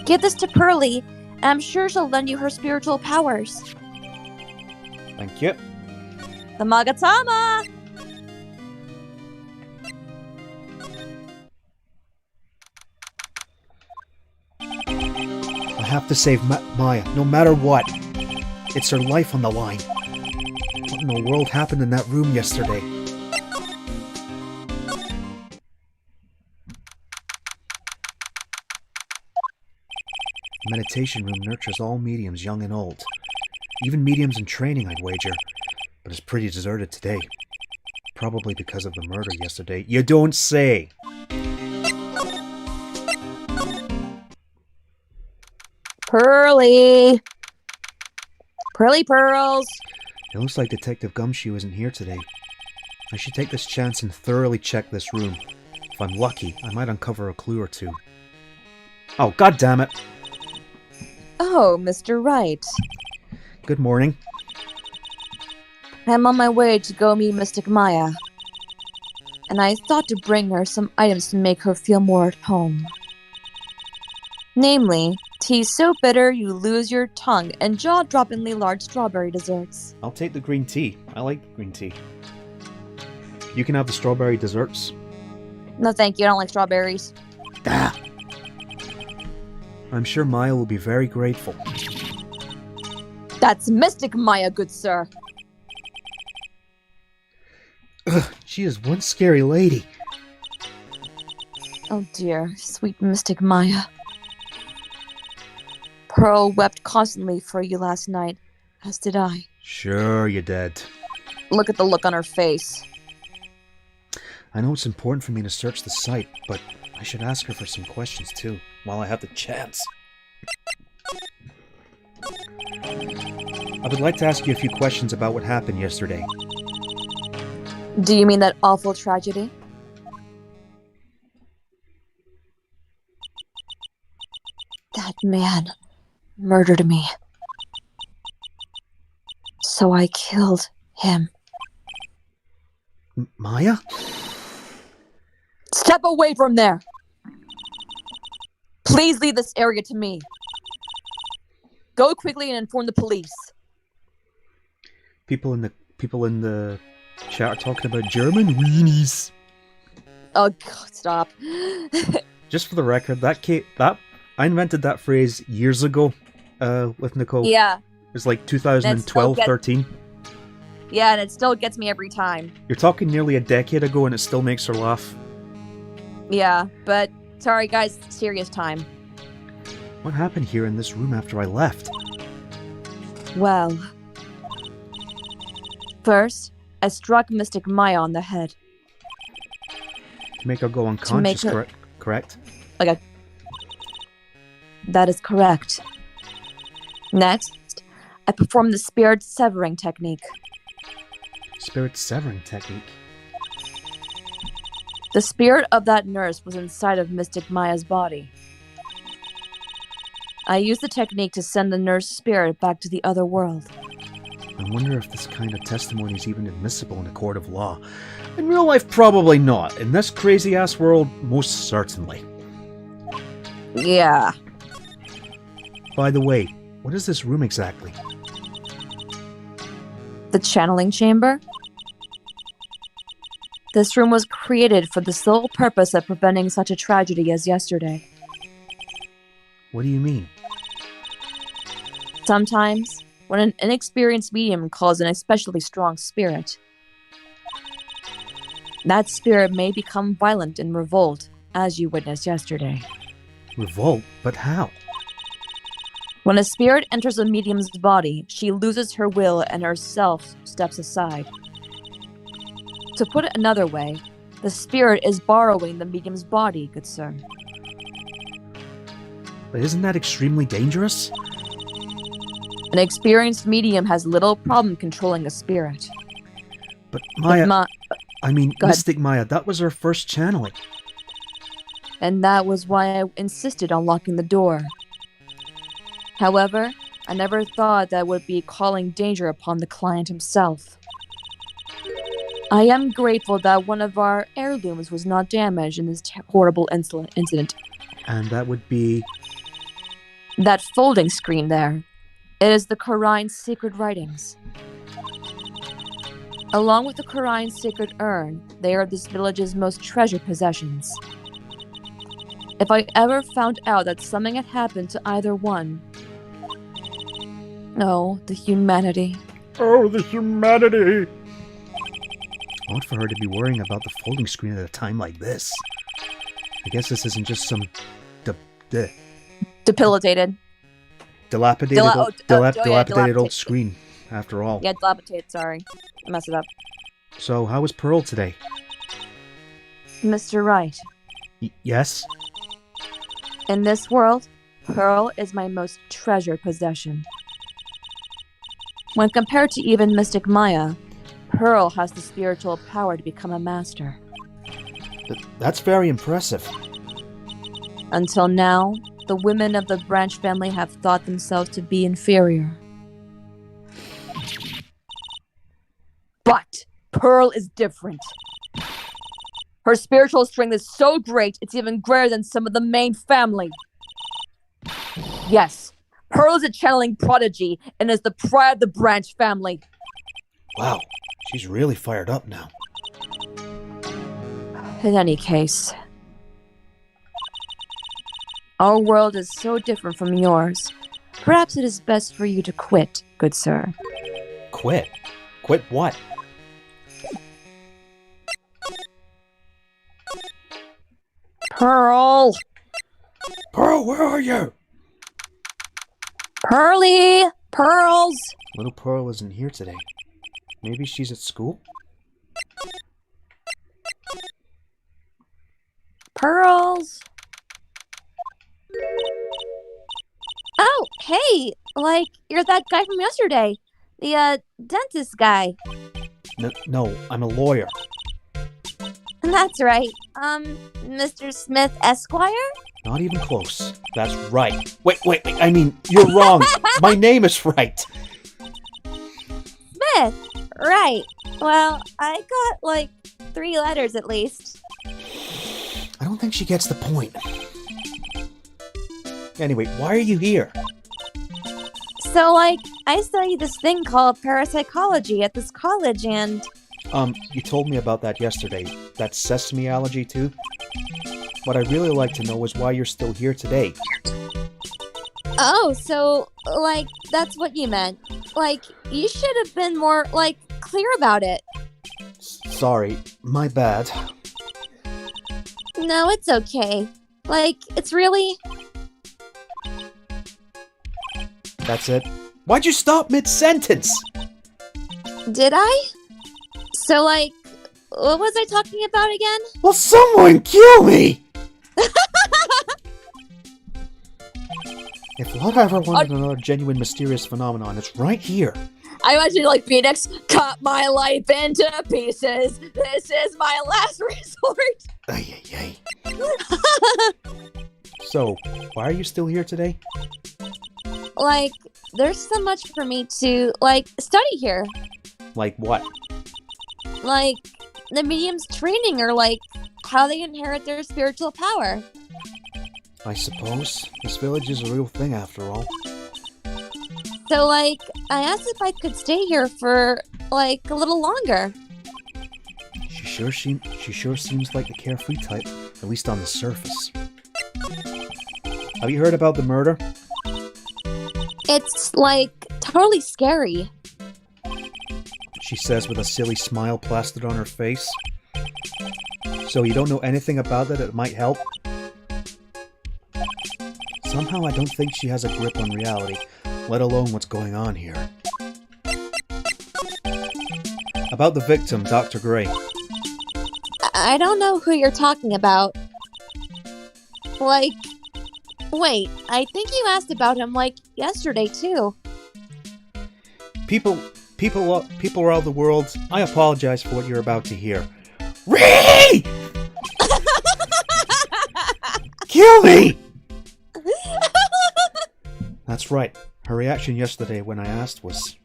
Give this to Pearly, and I'm sure she'll lend you her spiritual powers. Thank you. The magatama! I have to save Maya, no matter what. It's her life on the line. What in the world happened in that room yesterday? The meditation room nurtures all mediums, young and old. Even mediums in training, I'd wager. But it's pretty deserted today. Probably because of the murder yesterday. You don't say! Pearly! Pearly Pearls! It looks like Detective Gumshoe isn't here today. I should take this chance and thoroughly check this room. If I'm lucky, I might uncover a clue or two. Oh, god damn it! Oh, Mr. Wright. Good morning. I'm on my way to go meet Mystic Maya. And I thought to bring her some items to make her feel more at home. Namely, tea so bitter you lose your tongue and jaw-droppingly large strawberry desserts. I'll take the green tea. I like green tea. You can have the strawberry desserts. No thank you, I don't like strawberries. Ah. I'm sure Maya will be very grateful. That's Mystic Maya, good sir. Ugh, she is one scary lady. Oh dear, sweet Mystic Maya. Pearl wept constantly for you last night, as did I. Sure, you did. Look at the look on her face. I know it's important for me to search the site, but I should ask her for some questions too, while I have the chance. I would like to ask you a few questions about what happened yesterday. Do you mean that awful tragedy? That man murdered me. So I killed him. Maya? Step away from there! Please leave this area to me. Go quickly and inform the police. People in the chat are talking about German weenies. Oh God, stop. Just for the record, that I invented that phrase years ago with Nicole. Yeah. It was like 2012, 13. Yeah, and it still gets me every time. You're talking nearly a decade ago and it still makes her laugh. Yeah, but sorry guys, serious time. What happened here in this room after I left? Well, first, I struck Mystic Maya on the head. To make her go unconscious, her- correct? That is correct. Next, I performed the spirit severing technique. Spirit severing technique. The spirit of that nurse was inside of Mystic Maya's body. I used the technique to send the nurse spirit back to the other world. I wonder if this kind of testimony is even admissible in a court of law. In real life, probably not. In this crazy-ass world, most certainly. Yeah. By the way, what is this room exactly? The channeling chamber? This room was created for the sole purpose of preventing such a tragedy as yesterday. What do you mean? Sometimes, when an inexperienced medium calls an especially strong spirit, that spirit may become violent and revolt, as you witnessed yesterday. Revolt? But how? When a spirit enters a medium's body, she loses her will and her self steps aside. To put it another way, the spirit is borrowing the medium's body, good sir. But isn't that extremely dangerous? An experienced medium has little problem controlling a spirit. But Maya... Go ahead. Mystic Maya, that was her first channeling. And that was why I insisted on locking the door. However, I never thought that would be calling danger upon the client himself. I am grateful that one of our heirlooms was not damaged in this horrible incident. And that would be... That folding screen there. It is the Qur'an's secret writings. Along with the Qur'an's sacred urn, they are this village's most treasured possessions. If I ever found out that something had happened to either one... Oh, the humanity. Oh, the humanity! Odd for her to be worrying about the folding screen at a time like this. I guess this isn't just some... Debilitated. dilapidated old screen, after all. Yeah, dilapidated, sorry. I messed it up. So, how was Pearl today? Mr. Wright, Yes? in this world, Pearl is my most treasured possession. When compared to even Mystic Maya, Pearl has the spiritual power to become a master. That's very impressive. Until now, the women of the Branch family have thought themselves to be inferior. But Pearl is different. Her spiritual strength is so great, it's even greater than some of the main family. Yes, Pearl is a channeling prodigy and is the pride of the Branch family. Wow, she's really fired up now. In any case, our world is so different from yours. Perhaps it is best for you to quit, good sir. Quit? Quit what? Pearl! Pearl, where are you? Pearly! Pearls! Little Pearl isn't here today. Maybe she's at school? Pearls! Oh, hey! You're that guy from yesterday. The, dentist guy. No, I'm a lawyer. That's right. Mr. Smith Esquire? Not even close. That's right. Wait, I mean, you're wrong. My name is right. 5th. Right. Well, I got, like, 3 letters at least. I don't think she gets the point. Anyway, why are you here? So, like, I study this thing called parapsychology at this college, and... You told me about that yesterday. That sesame allergy, too? What I'd really like to know is why you're still here today. Oh, so, like, that's what you meant. Like, you should have been more, like, clear about it. Sorry, my bad. No, it's okay. Like, it's really... That's it? Why'd you stop mid-sentence? Did I? So, like, what was I talking about again? Will someone kill me? If Lord ever wanted another genuine mysterious phenomenon, it's right here. I imagine, like, Phoenix, cut my life into pieces. This is my last resort. Ay, ay, ay. So, why are you still here today? Like, there's so much for me to, like, study here. Like what? Like, the medium's training, or, like, how they inherit their spiritual power. I suppose. This village is a real thing after all. So, like, I asked if I could stay here for, like, a little longer. She sure seems like the carefree type, at least on the surface. Have you heard about the murder? It's, like, totally scary. She says with a silly smile plastered on her face. So you don't know anything about it that might help? Somehow I don't think she has a grip on reality, let alone what's going on here. About the victim, Dr. Gray. I don't know who you're talking about. Like, wait, I think you asked about him, like, yesterday, too. People around the world, I apologize for what you're about to hear. Ray! Kill me! That's right. Her reaction yesterday when I asked was...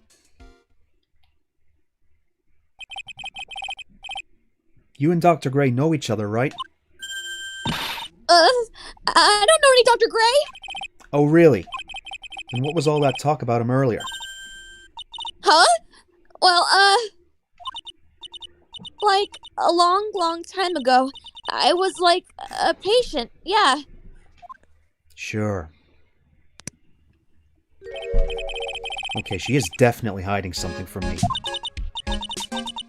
You and Dr. Gray know each other, right? I don't know any Dr. Gray. Oh, really? And what was all that talk about him earlier? Huh? Well, like, a long time ago, I was, like, a patient, yeah. Sure. Okay, she is definitely hiding something from me.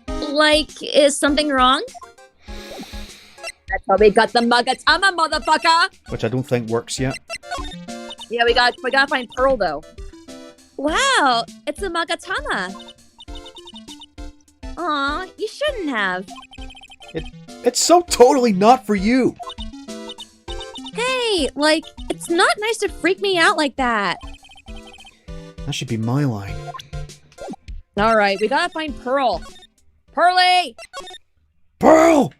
Like, is something wrong? That's how we got the Magatama, motherfucker! Which I don't think works yet. Yeah, we gotta find Pearl, though. Wow, it's a Magatama. Aw, you shouldn't have. It's so totally not for you! Hey, like, it's not nice to freak me out like that. That should be my line. Alright, we gotta find Pearl. Pearly! Pearl!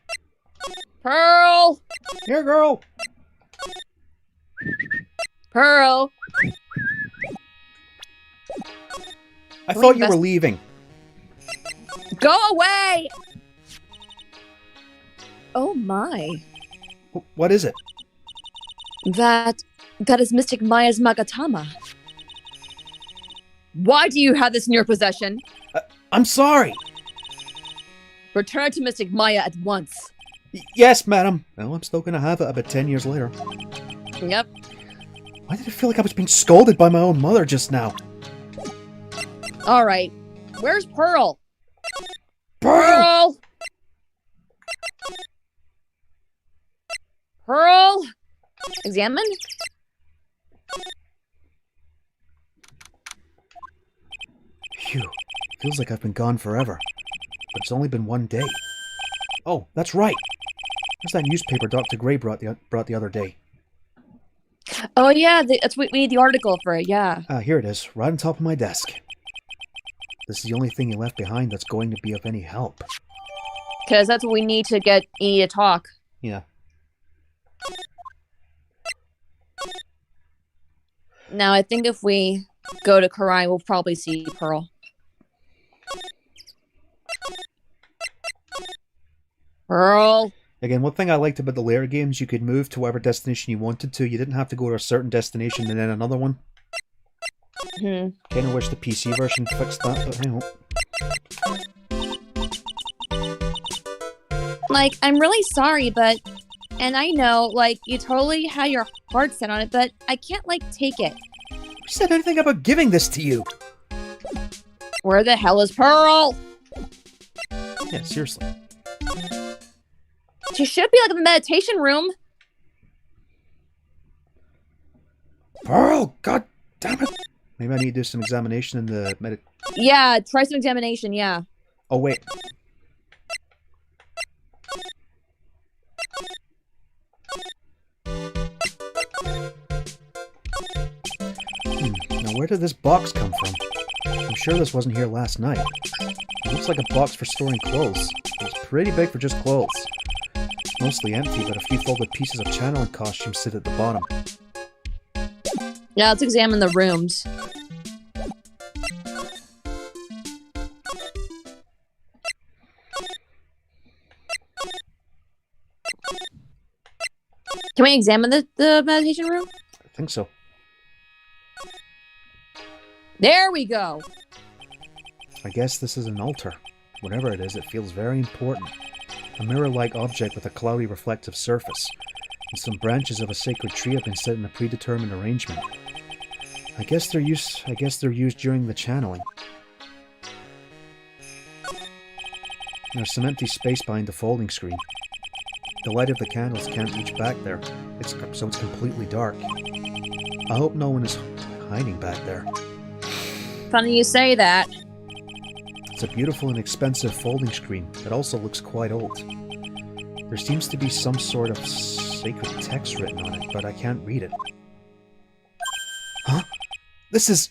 Pearl! Here, girl! Pearl! I thought you were leaving. Go away! Oh my. What is it? That is Mystic Maya's Magatama. Why do you have this in your possession? I'm sorry! Return to Mystic Maya at once. Yes, madam. Well, I'm still gonna have it about 10 years later. Yep. Why did it feel like I was being scolded by my own mother just now? Alright. Where's Pearl? Pearl! Pearl! Examine? Phew. Feels like I've been gone forever. But it's only been one day. Oh, that's right. That's that newspaper Dr. Gray brought the other day. Oh yeah, we need the article for it, yeah. Here it is, right on top of my desk. This is the only thing he left behind that's going to be of any help. Because that's what we need to get E to talk. Yeah. Now, I think if we go to Karai, we'll probably see Pearl. Pearl. Again, one thing I liked about the layer games, you could move to whatever destination you wanted to. You didn't have to go to a certain destination and then another one. Kind of wish the PC version fixed that, but hang on. Like, I'm really sorry, but... And I know, like, you totally had your heart set on it, but I can't, like, take it. Who said anything about giving this to you? Where the hell is Pearl? Yeah, seriously. She should be, like, in the meditation room. Pearl, god damn it. Maybe I need to do some examination in the Yeah, try some examination, yeah. Oh, wait. Now where did this box come from? I'm sure this wasn't here last night. It looks like a box for storing clothes. It's pretty big for just clothes. It's mostly empty, but a few folded pieces of channeling costumes sit at the bottom. Yeah, let's examine the rooms. Can we examine the meditation room? I think so. There we go. I guess this is an altar. Whatever it is, it feels very important. A mirror-like object with a cloudy reflective surface. And some branches of a sacred tree have been set in a predetermined arrangement. I guess they're used during the channeling. There's some empty space behind the folding screen. The light of the candles can't reach back there, so it's completely dark. I hope no one is hiding back there. Funny you say that. It's a beautiful and expensive folding screen that also looks quite old. There seems to be some sort of sacred text written on it, but I can't read it. Huh? This is...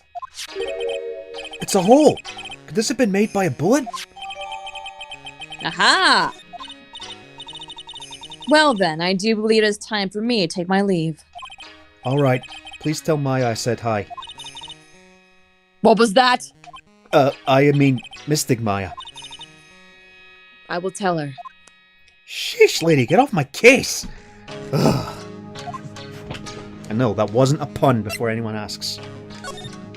It's a hole! Could this have been made by a bullet? Aha! Well then, I do believe it is time for me to take my leave. Alright, please tell Maya I said hi. What was that? I mean, Mystic Maya. I will tell her. Sheesh, lady, get off my case! Ugh. I know, that wasn't a pun before anyone asks.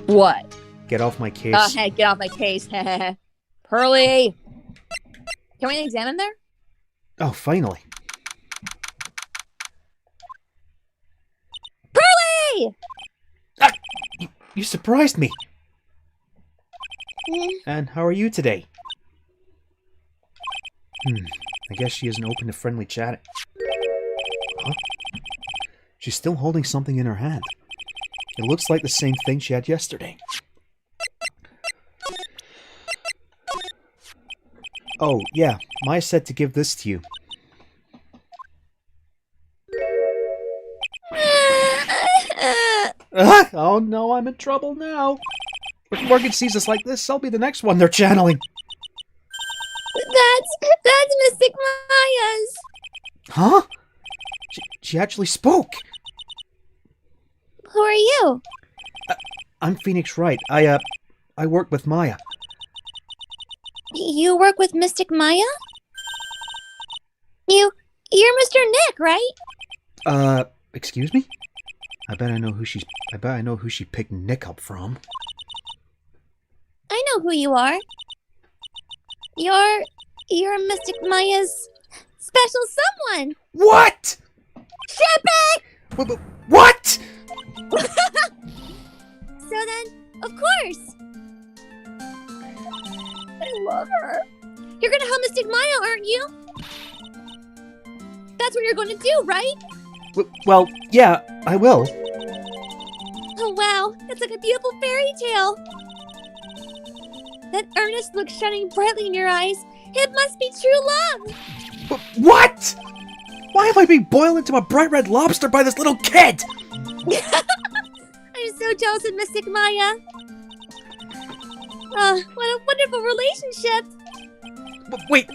What? Get off my case. Oh, hey, get off my case. Pearly! Can we examine there? Oh, finally. Pearly! Ah, you surprised me. And how are you today? I guess she isn't open to friendly chatting. Huh? She's still holding something in her hand. It looks like the same thing she had yesterday. Oh, yeah. Maya said to give this to you. Oh no, I'm in trouble now. If Morgan sees us like this, I'll be the next one they're channeling. That's Mystic Maya's. Huh? She actually spoke. Who are you? I'm Phoenix Wright. I work with Maya. You work with Mystic Maya? You're Mr. Nick, right? Excuse me? I bet I know who she picked Nick up from. I know who you are. You're Mystic Maya's special someone. What? Shipping! What? So then, of course. I love her. You're gonna help Mystic Maya, aren't you? That's what you're going to do, right? Well, yeah, I will. Oh wow, that's like a beautiful fairy tale. That earnest look shining brightly in your eyes. It must be true love. What? Why am I being boiled into a bright red lobster by this little kid? I'm so jealous of Mystic Maya. What a wonderful relationship. Wait,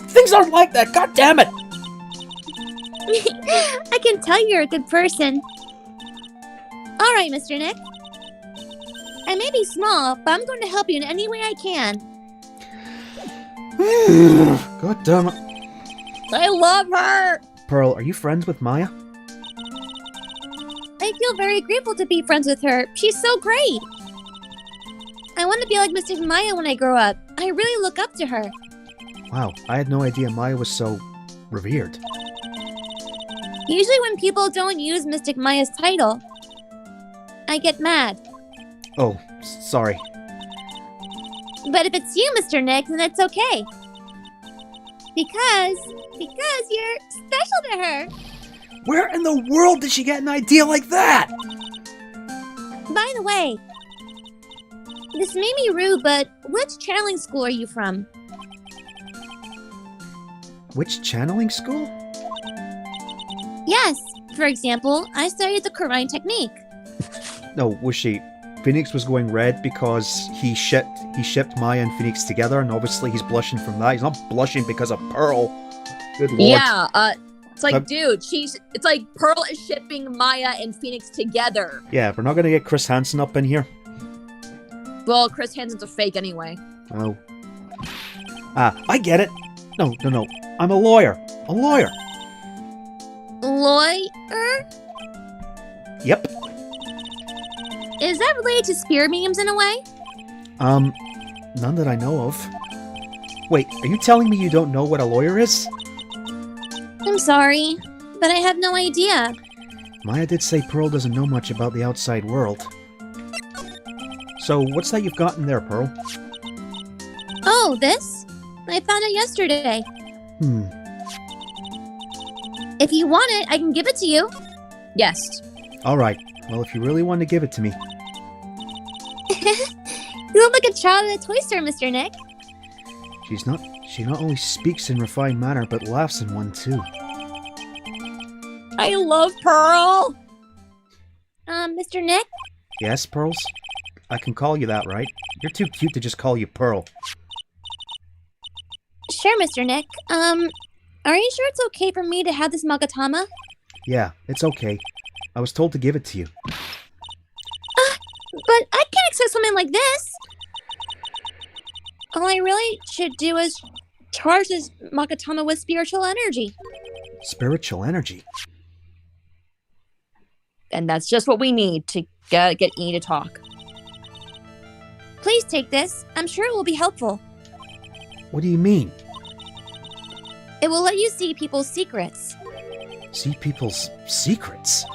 things aren't like that. God damn it! I can tell you're a good person. All right, Mr. Nick. I may be small, but I'm going to help you in any way I can. God damn it. I love her! Pearl, are you friends with Maya? I feel very grateful to be friends with her. She's so great. I want to be like Mystic Maya when I grow up. I really look up to her. Wow, I had no idea Maya was so revered. Usually when people don't use Mystic Maya's title, I get mad. Oh, sorry. But if it's you, Mr. Nick, then it's okay. Because you're special to her. Where in the world did she get an idea like that? By the way, this may be rude, but which channeling school are you from? Which channeling school? Yes, for example, I studied the Karine technique. No, was she? Phoenix was going red because he shipped Maya and Phoenix together, and obviously he's blushing from that. He's not blushing because of Pearl. Good lord. Yeah, it's like, But- dude, it's like Pearl is shipping Maya and Phoenix together. Yeah, we're not gonna get Chris Hansen up in here. Well, Chris Hansen's a fake anyway. Oh. Ah, I get it. No. I'm a lawyer. A lawyer. Lawyer? Yep. Is that related to spear memes in a way? None that I know of. Wait, are you telling me you don't know what a lawyer is? I'm sorry, but I have no idea. Maya did say Pearl doesn't know much about the outside world. So, what's that you've got in there, Pearl? Oh, this? I found it yesterday. If you want it, I can give it to you. Yes. Alright, well, if you really want to give it to me. You look like a child at a toy store, Mr. Nick. She not only speaks in refined manner, but laughs in one too. I love Pearl. Mr. Nick? Yes, Pearls? I can call you that, right? You're too cute to just call you Pearl. Sure, Mr. Nick. Are you sure it's okay for me to have this Magatama? Yeah, it's okay. I was told to give it to you. But I can't accept something like this. All I really should do is charge this Magatama with spiritual energy. Spiritual energy? And that's just what we need to get E to talk. Please take this. I'm sure it will be helpful. What do you mean? It will let you see people's secrets. See people's secrets?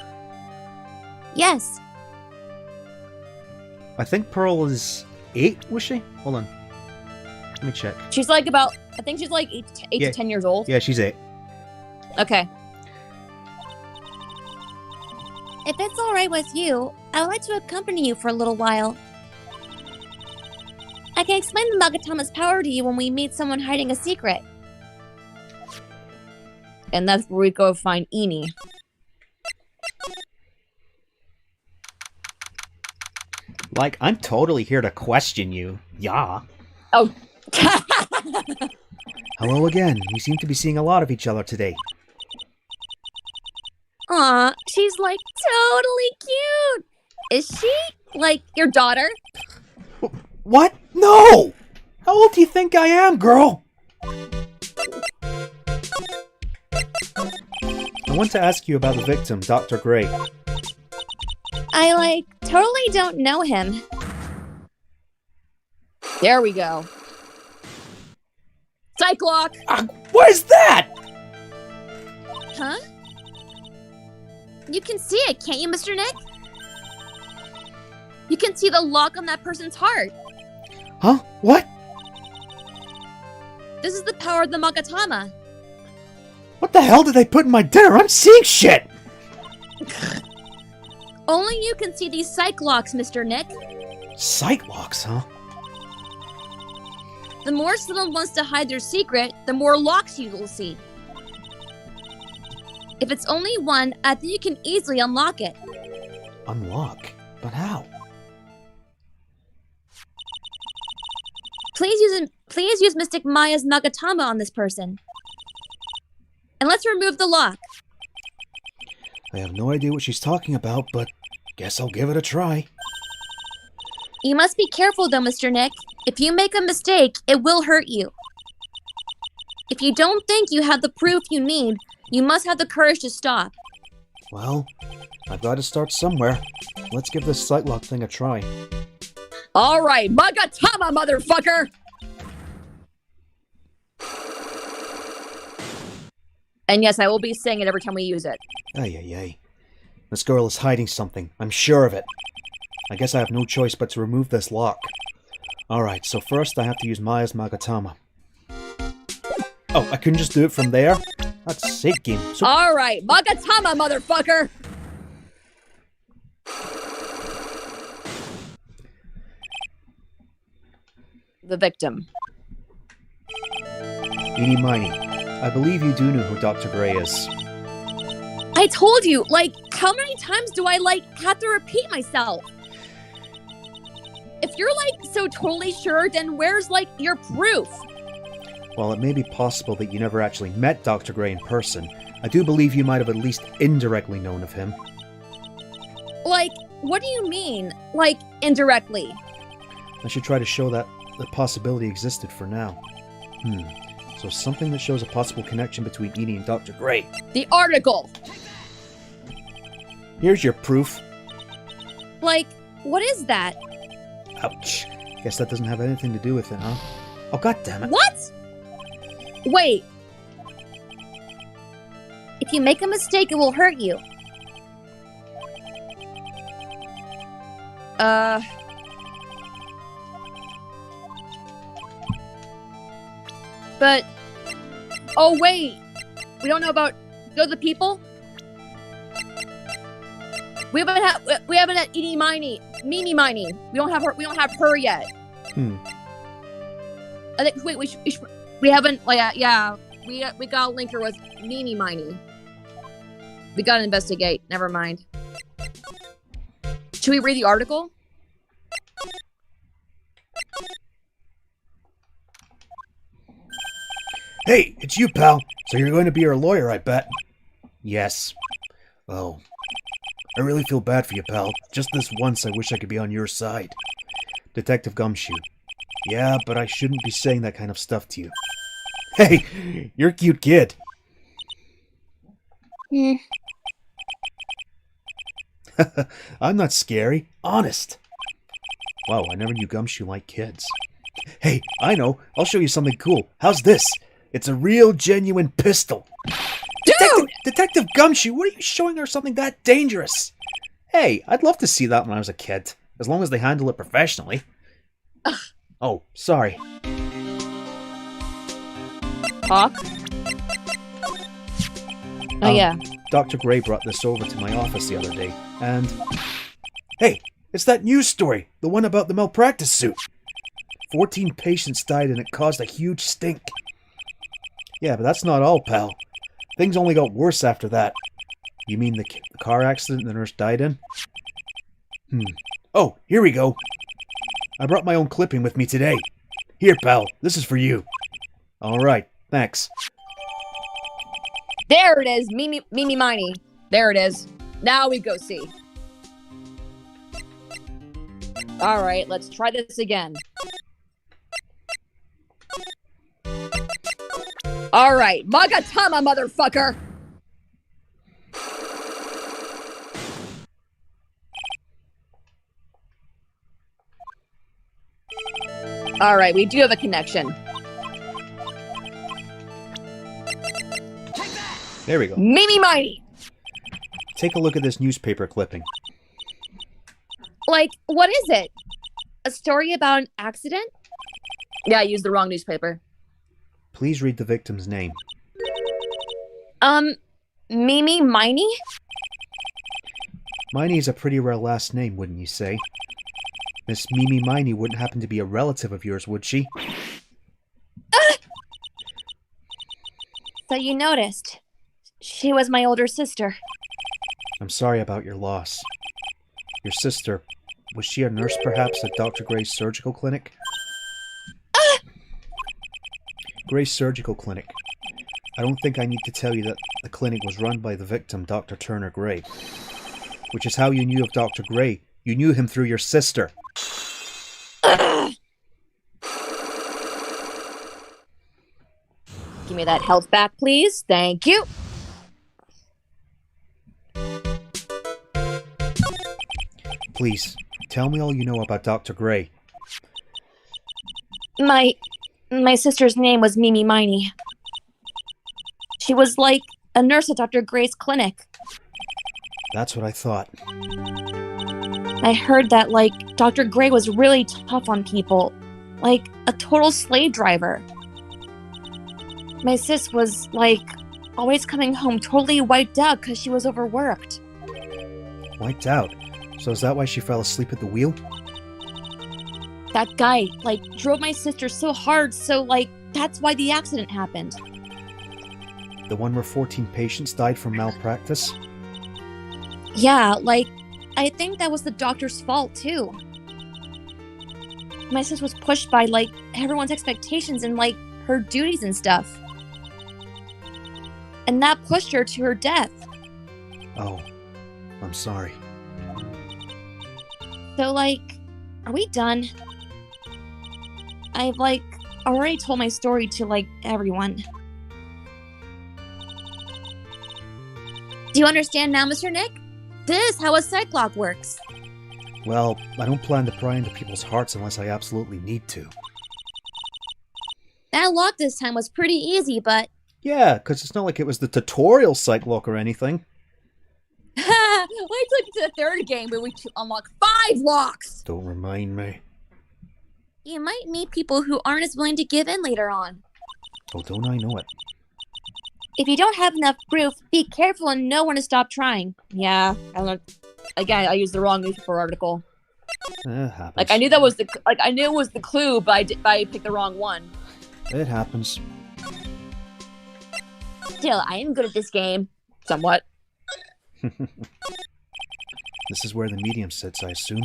Yes. I think Pearl is 8, was she? Hold on. Let me check. She's like about, I think she's like 8 Yeah. to 10 years old. Yeah, she's 8. Okay. If it's all right with you, I would like to accompany you for a little while. I can explain the Magatama's power to you when we meet someone hiding a secret. And that's where we go find Eni. Like, I'm totally here to question you. Yeah. Oh. Hello again. We seem to be seeing a lot of each other today. Aw, she's like totally cute. Is she like your daughter? What? No! How old do you think I am, girl? I want to ask you about the victim, Dr. Gray. I totally don't know him. There we go. Cyclock! What is that? Huh? You can see it, can't you, Mr. Nick? You can see the lock on that person's heart. Huh? What? This is the power of the Magatama. What the hell did they put in my dinner? I'm seeing shit! Only you can see these Cyclocks, Mr. Nick. Cyclocks, huh? The more someone wants to hide their secret, the more locks you will see. If it's only one, I think you can easily unlock it. Unlock? But how? Please use Mystic Maya's Magatama on this person. And let's remove the lock. I have no idea what she's talking about, but guess I'll give it a try. You must be careful though, Mr. Nick. If you make a mistake, it will hurt you. If you don't think you have the proof you need, you must have the courage to stop. Well, I've got to start somewhere. Let's give this sight lock thing a try. Alright, Magatama, motherfucker! And yes, I will be saying it every time we use it. Ay. This girl is hiding something. I'm sure of it. I guess I have no choice but to remove this lock. Alright, so first I have to use Maya's Magatama. Oh, I couldn't just do it from there? That's sick game. So Alright, Magatama, motherfucker! The victim. Eeny Miny, I believe you do know who Dr. Gray is. I told you, like, how many times do I, have to repeat myself? If you're, so totally sure, then where's, your proof? While it may be possible that you never actually met Dr. Gray in person, I do believe you might have at least indirectly known of him. What do you mean? Indirectly? I should try to show that the possibility existed for now. So something that shows a possible connection between Edie and Dr. Gray. The article! Here's your proof. What is that? Ouch. Guess that doesn't have anything to do with it, huh? Oh, goddammit. What? Wait. If you make a mistake, it will hurt you. But... Oh, wait! We don't know about... Go the people? We haven't had Edie Miney. Mimi Miney. We don't have her yet. I think... Wait, we haven't... yeah. We gotta link her with Mimi Miney. We gotta investigate. Never mind. Should we read the article? Hey, it's you, pal. So you're going to be our lawyer, I bet. Yes. Oh. I really feel bad for you, pal. Just this once, I wish I could be on your side. Detective Gumshoe. Yeah, but I shouldn't be saying that kind of stuff to you. Hey, you're a cute kid. I'm not scary. Honest. Wow, I never knew Gumshoe liked kids. Hey, I know. I'll show you something cool. How's this? It's a real, genuine pistol. Dude! Detective Gumshoe, what are you showing her something that dangerous? Hey, I'd love to see that when I was a kid. As long as they handle it professionally. Oh, sorry. Hawk? Oh, yeah. Dr. Gray brought this over to my office the other day, and... Hey, it's that news story, the one about the malpractice suit. 14 patients died and it caused a huge stink. Yeah, but that's not all, pal. Things only got worse after that. You mean the car accident the nurse died in? Oh, here we go. I brought my own clipping with me today. Here, pal, this is for you. Alright, thanks. There it is, Mimi Miney. There it is. Now we go see. Alright, let's try this again. Alright, Magatama, motherfucker! Alright, we do have a connection. There we go. Mimi Miney! Take a look at this newspaper clipping. What is it? A story about an accident? Yeah, I used the wrong newspaper. Please read the victim's name. Mimi Miney? Miney is a pretty rare last name, wouldn't you say? Miss Mimi Miney wouldn't happen to be a relative of yours, would she? So you noticed. She was my older sister. I'm sorry about your loss. Your sister, was she a nurse perhaps at Dr. Gray's surgical clinic? Gray's surgical clinic. I don't think I need to tell you that the clinic was run by the victim, Dr. Turner Gray. Which is how you knew of Dr. Gray. You knew him through your sister. Give me that health back, please. Thank you. Please, tell me all you know about Dr. Gray. My sister's name was Mimi Miney. She was like a nurse at Dr. Gray's clinic. That's what I thought. I heard that, like, Dr. Gray was really tough on people. Like, a total slave driver. My sis was, like, always coming home totally wiped out because she was overworked. Wiped out? So is that why she fell asleep at the wheel? That guy, like, drove my sister so hard, so, like, that's why the accident happened. The one where 14 patients died from malpractice? Yeah, like, I think that was the doctor's fault, too. My sis was pushed by, like, everyone's expectations and, like, her duties and stuff. And that pushed her to her death. Oh, I'm sorry. So, like, are we done? I've, like, already told my story to, like, everyone. Do you understand now, Mr. Nick? This is how a cyclock works. Well, I don't plan to pry into people's hearts unless I absolutely need to. That lock this time was pretty easy, but... Yeah, because it's not like it was the tutorial cyclock or anything. Wait till you get to the third game where we unlock 5 locks! Don't remind me. You might meet people who aren't as willing to give in later on. Oh, don't I know it. If you don't have enough proof, be careful and know when to stop trying. Yeah, I learned. Again, I used the wrong newspaper article. Happens. Like I knew that was the I knew it was the clue, but I picked the wrong one. It happens. Still, I am good at this game, somewhat. This is where the medium sits, I assume.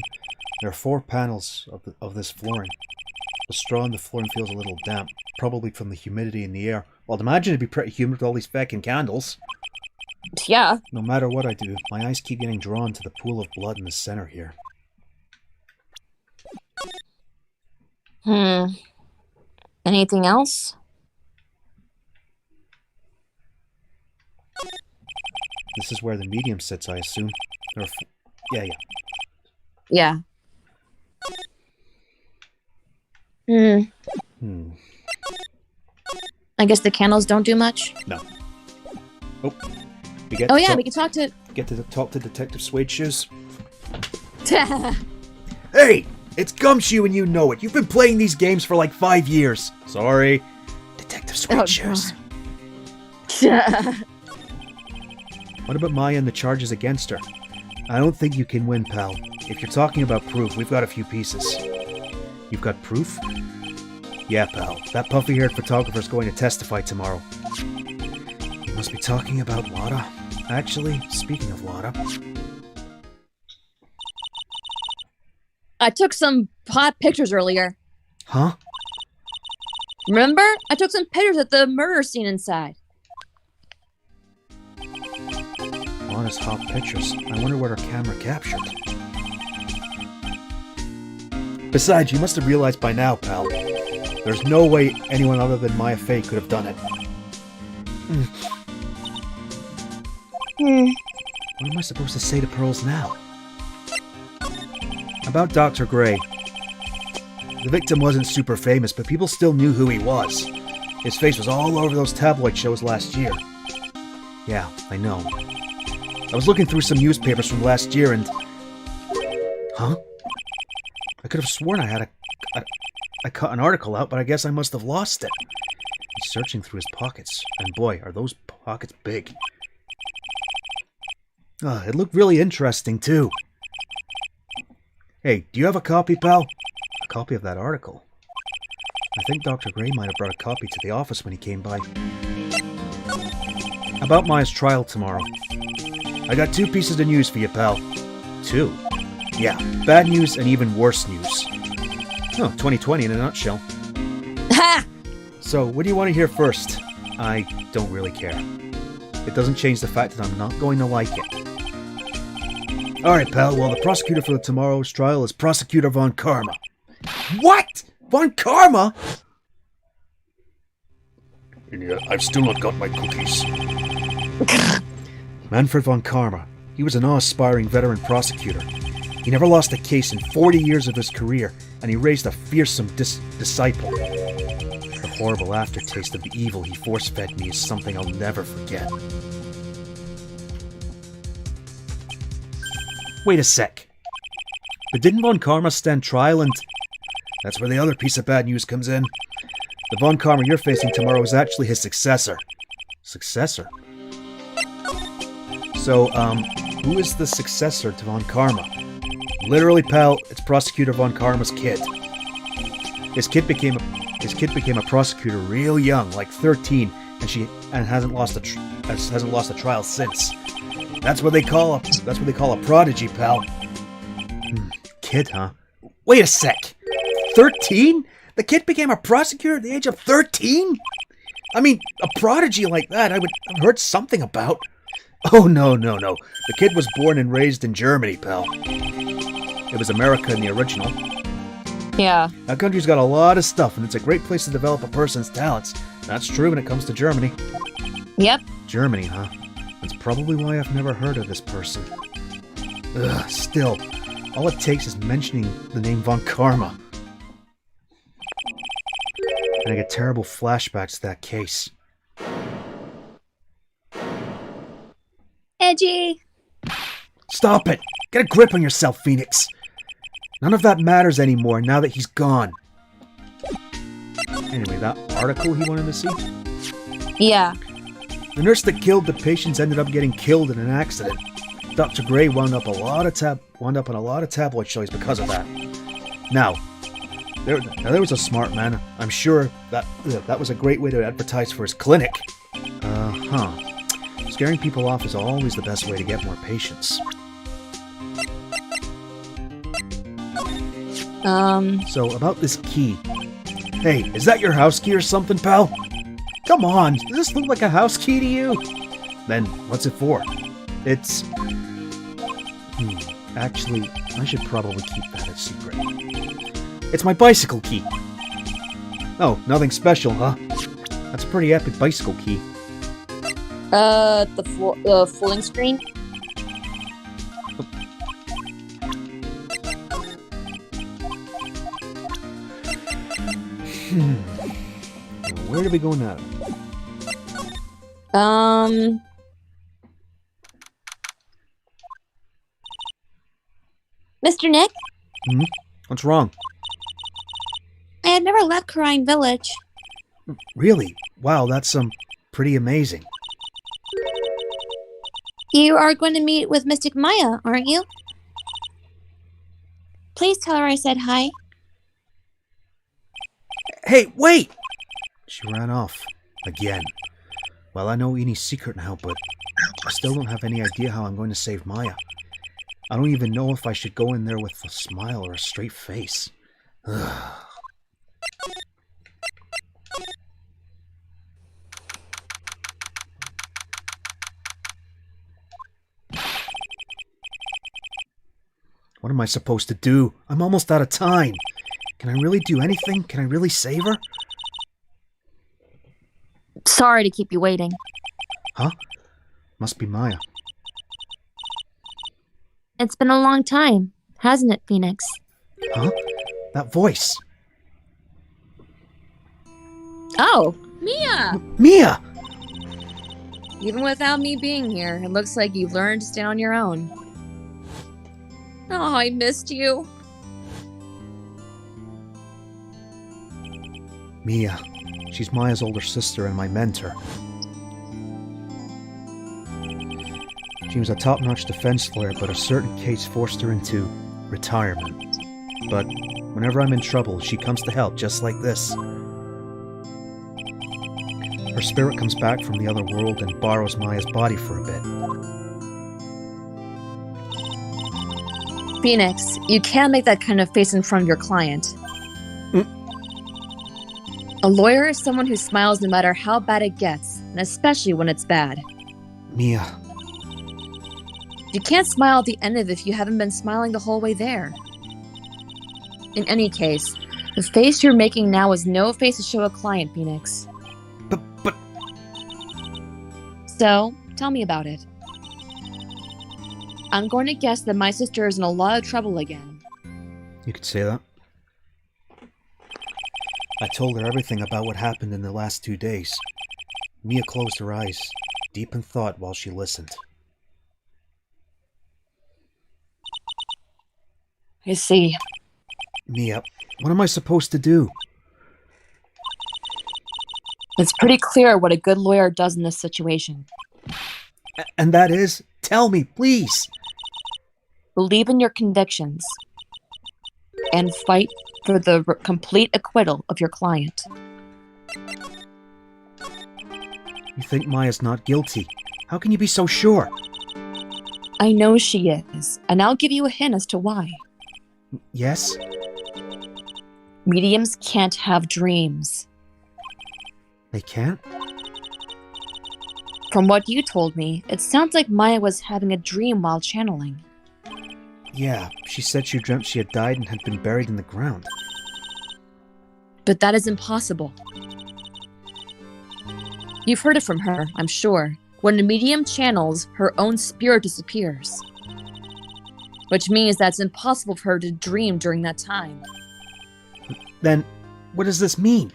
There are 4 panels of this flooring. The straw in the flooring feels a little damp, probably from the humidity in the air. Well, I'd imagine it'd be pretty humid with all these feckin' candles. Yeah. No matter what I do, my eyes keep getting drawn to the pool of blood in the center here. Anything else? This is where the medium sits, I assume. There are yeah. Yeah. I guess the candles don't do much. No. Oh. We get we can talk to... Get to talk to Detective Suede Shoes. Oh, Hey! It's Gumshoe and you know it. You've been playing these games for like 5 years. Sorry. Detective Suede Shoes. What about Maya and the charges against her? I don't think you can win, pal. If you're talking about proof, we've got a few pieces. You've got proof? Yeah, pal. That puffy-haired photographer's going to testify tomorrow. You must be talking about Lada. Actually, speaking of Lada... I took some hot pictures earlier. Huh? Remember? I took some pictures at the murder scene inside. Lada's hot pictures. I wonder what her camera captured. Besides, you must have realized by now, pal. There's no way anyone other than Maya Fey could have done it. What am I supposed to say to Pearls now? About Dr. Gray. The victim wasn't super famous, but people still knew who he was. His face was all over those tabloid shows last year. Yeah, I know. I was looking through some newspapers from last year and... Huh? I could have sworn I had I cut an article out, but I guess I must have lost it. He's searching through his pockets, and boy, are those pockets big. It looked really interesting, too. Hey, do you have a copy, pal? A copy of that article? I think Dr. Gray might have brought a copy to the office when he came by. About Maya's trial tomorrow. I got 2 pieces of news for you, pal. 2? Yeah, bad news and even worse news. Oh, 2020 in a nutshell. Ha! So, what do you want to hear first? I don't really care. It doesn't change the fact that I'm not going to like it. Alright, pal, well, the prosecutor for tomorrow's trial is Prosecutor Von Karma. What? Von Karma? and yet I've still not got my cookies. Manfred von Karma. He was an awe-inspiring veteran prosecutor. He never lost a case in 40 years of his career, and he raised a fearsome disciple. The horrible aftertaste of the evil he force-fed me is something I'll never forget. Wait a sec. But didn't von Karma stand trial and... That's where the other piece of bad news comes in. The von Karma you're facing tomorrow is actually his successor. Successor? So, who is the successor to von Karma? Literally, pal, it's Prosecutor von Karma's kid. His kid became a prosecutor real young, like 13, and hasn't lost a trial since. That's what they call a prodigy, pal. Kid, huh? Wait a sec. 13? The kid became a prosecutor at the age of 13? I mean, a prodigy like that I would have heard something about. Oh, no. The kid was born and raised in Germany, pal. It was America in the original. Yeah. That country's got a lot of stuff, and it's a great place to develop a person's talents. That's true when it comes to Germany. Yep. Germany, huh? That's probably why I've never heard of this person. Ugh, still, all it takes is mentioning the name von Karma. And I get terrible flashbacks to that case. Edgy. Stop it! Get a grip on yourself, Phoenix! None of that matters anymore now that he's gone. Anyway, that article he wanted to see? Yeah. The nurse that killed the patients ended up getting killed in an accident. Dr. Gray wound up in a lot of tabloid shows because of that. Now there was a smart man. I'm sure that was a great way to advertise for his clinic. Scaring people off is always the best way to get more patients. So, about this key. Hey, is that your house key or something, pal? Come on, does this look like a house key to you? Then, what's it for? It's... Actually, I should probably keep that a secret. It's my bicycle key. Oh, nothing special, huh? That's a pretty epic bicycle key. The fooling screen? Where do we go now? Mr. Nick? What's wrong? I had never left Crying Village. Really? Wow, that's pretty amazing. You are going to meet with Mystic Maya, aren't you? Please tell her I said hi. Hey, wait! She ran off. Again. Well, I know Eni's secret now, but I still don't have any idea how I'm going to save Maya. I don't even know if I should go in there with a smile or a straight face. Ugh. What am I supposed to do? I'm almost out of time. Can I really do anything? Can I really save her? Sorry to keep you waiting. Huh? Must be Maya. It's been a long time, hasn't it, Phoenix? Huh? That voice. Oh, Mia! Mia! Even without me being here, it looks like you've learned to stand on your own. Oh, I missed you. Mia. She's Maya's older sister and my mentor. She was a top-notch defense lawyer, but a certain case forced her into retirement. But whenever I'm in trouble, she comes to help, just like this. Her spirit comes back from the other world and borrows Maya's body for a bit. Phoenix, you can't make that kind of face in front of your client. A lawyer is someone who smiles no matter how bad it gets, and especially when it's bad. Mia. You can't smile at the end of it if you haven't been smiling the whole way there. In any case, the face you're making now is no face to show a client, Phoenix. But So, tell me about it. I'm going to guess that my sister is in a lot of trouble again. You could say that. I told her everything about what happened in the last 2 days. Mia closed her eyes, deep in thought while she listened. I see. Mia, what am I supposed to do? It's pretty clear what a good lawyer does in this situation. And that is? Tell me, please! Believe in your convictions. And fight for the complete acquittal of your client. You think Maya's not guilty? How can you be so sure? I know she is, and I'll give you a hint as to why. Yes? Mediums can't have dreams. They can't? From what you told me, it sounds like Maya was having a dream while channeling. Yeah, she said she dreamt she had died and had been buried in the ground. But that is impossible. You've heard it from her, I'm sure. When a medium channels, her own spirit disappears. Which means that it's impossible for her to dream during that time. Then, what does this mean?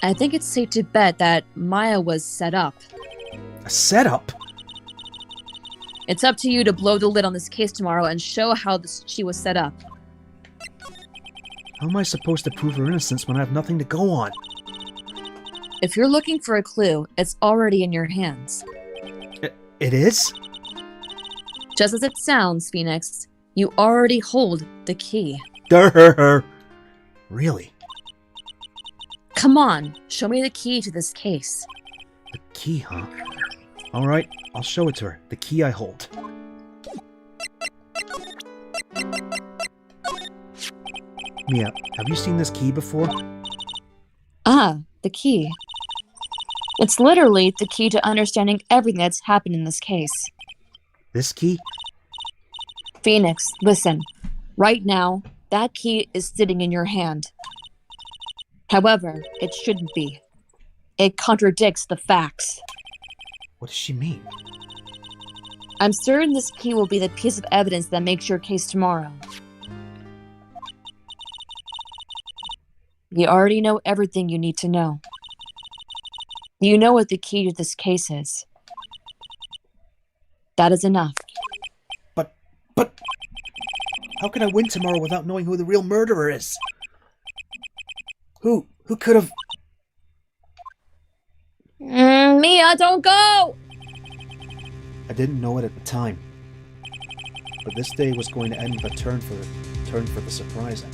I think it's safe to bet that Maya was set up. A setup? It's up to you to blow the lid on this case tomorrow and show how she was set up. How am I supposed to prove her innocence when I have nothing to go on? If you're looking for a clue, it's already in your hands. It is? Just as it sounds, Phoenix, you already hold the key. Durr. Really? Come on, show me the key to this case. The key, huh? Alright, I'll show it to her. The key I hold. Mia, have you seen this key before? Ah, the key. It's literally the key to understanding everything that's happened in this case. This key? Phoenix, listen. Right now, that key is sitting in your hand. However, it shouldn't be. It contradicts the facts. What does she mean? I'm certain this key will be the piece of evidence that makes your case tomorrow. You already know everything you need to know. You know what the key to this case is. That is enough. But... How can I win tomorrow without knowing who the real murderer is? Who could have... Mia, don't go! I didn't know it at the time. But this day was going to end with a turn for the surprising.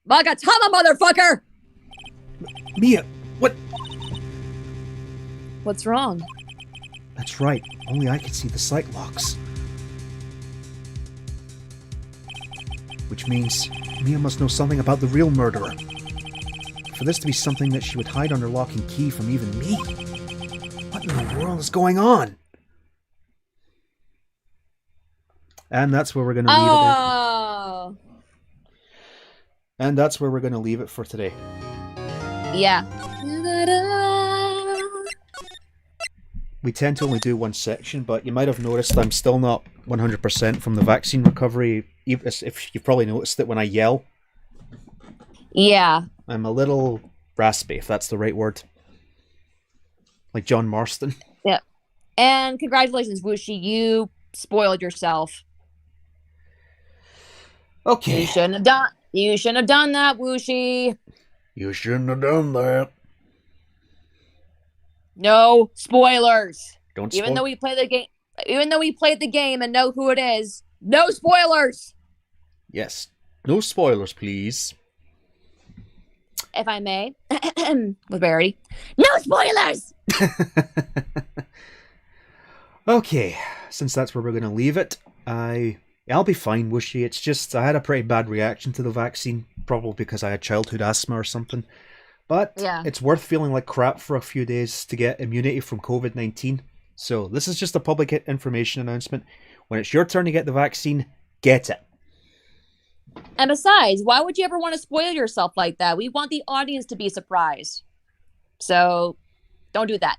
Magatama, motherfucker! Mia, what? What's wrong? That's right. Only I can see the sight locks. Which means Mia must know something about the real murderer. For this to be something that she would hide under lock and key from even me. What in the world is going on? And that's where we're going to leave it there. And that's where we're going to leave it for today. Yeah. We tend to only do one section, but you might have noticed I'm still not 100% from the vaccine recovery. If you've probably noticed that when I yell, Yeah. I'm a little raspy, if that's the right word. Like John Marston. Yeah. And congratulations, Wushi. You spoiled yourself. Okay. You shouldn't have done that, Wushi. You shouldn't have done that. No spoilers. Don't Even spoil. though we played the game and know who it is, no spoilers. Yes. No spoilers, please. If I may, with Verity, no spoilers. Okay, since that's where we're going to leave it, I'll be fine, Wishy. It's just I had a pretty bad reaction to the vaccine, probably because I had childhood asthma or something. But Yeah. It's worth feeling like crap for a few days to get immunity from COVID-19. So this is just a public information announcement. When it's your turn to get the vaccine, get it. And besides, why would you ever want to spoil yourself like that? We want the audience to be surprised. So, don't do that.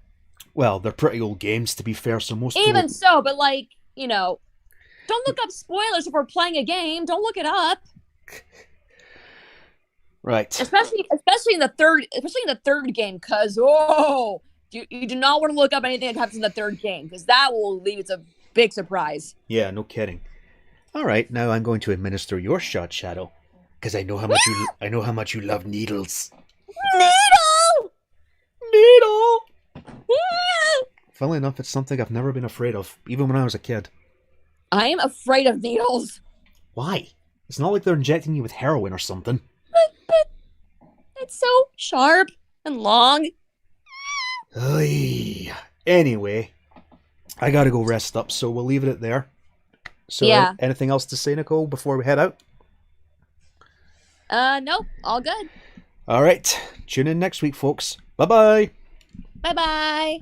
Well, they're pretty old games, to be fair, so most Even people... so, but like, don't look up spoilers if we're playing a game. Don't look it up. Right. Especially in the third game, because you do not want to look up anything that happens in the third game, because that will leave it a big surprise. Yeah, no kidding. All right, now I'm going to administer your shot, Shadow, because I know how much you love needles. Needle! Funnily enough, it's something I've never been afraid of, even when I was a kid. I am afraid of needles. Why? It's not like they're injecting you with heroin or something. But it's so sharp and long. Oy. Anyway, I gotta go rest up, so we'll leave it at there. So, Yeah. Anything else to say, Nicole, before we head out? Nope, all good. All right, tune in next week, folks. Bye-bye. Bye-bye.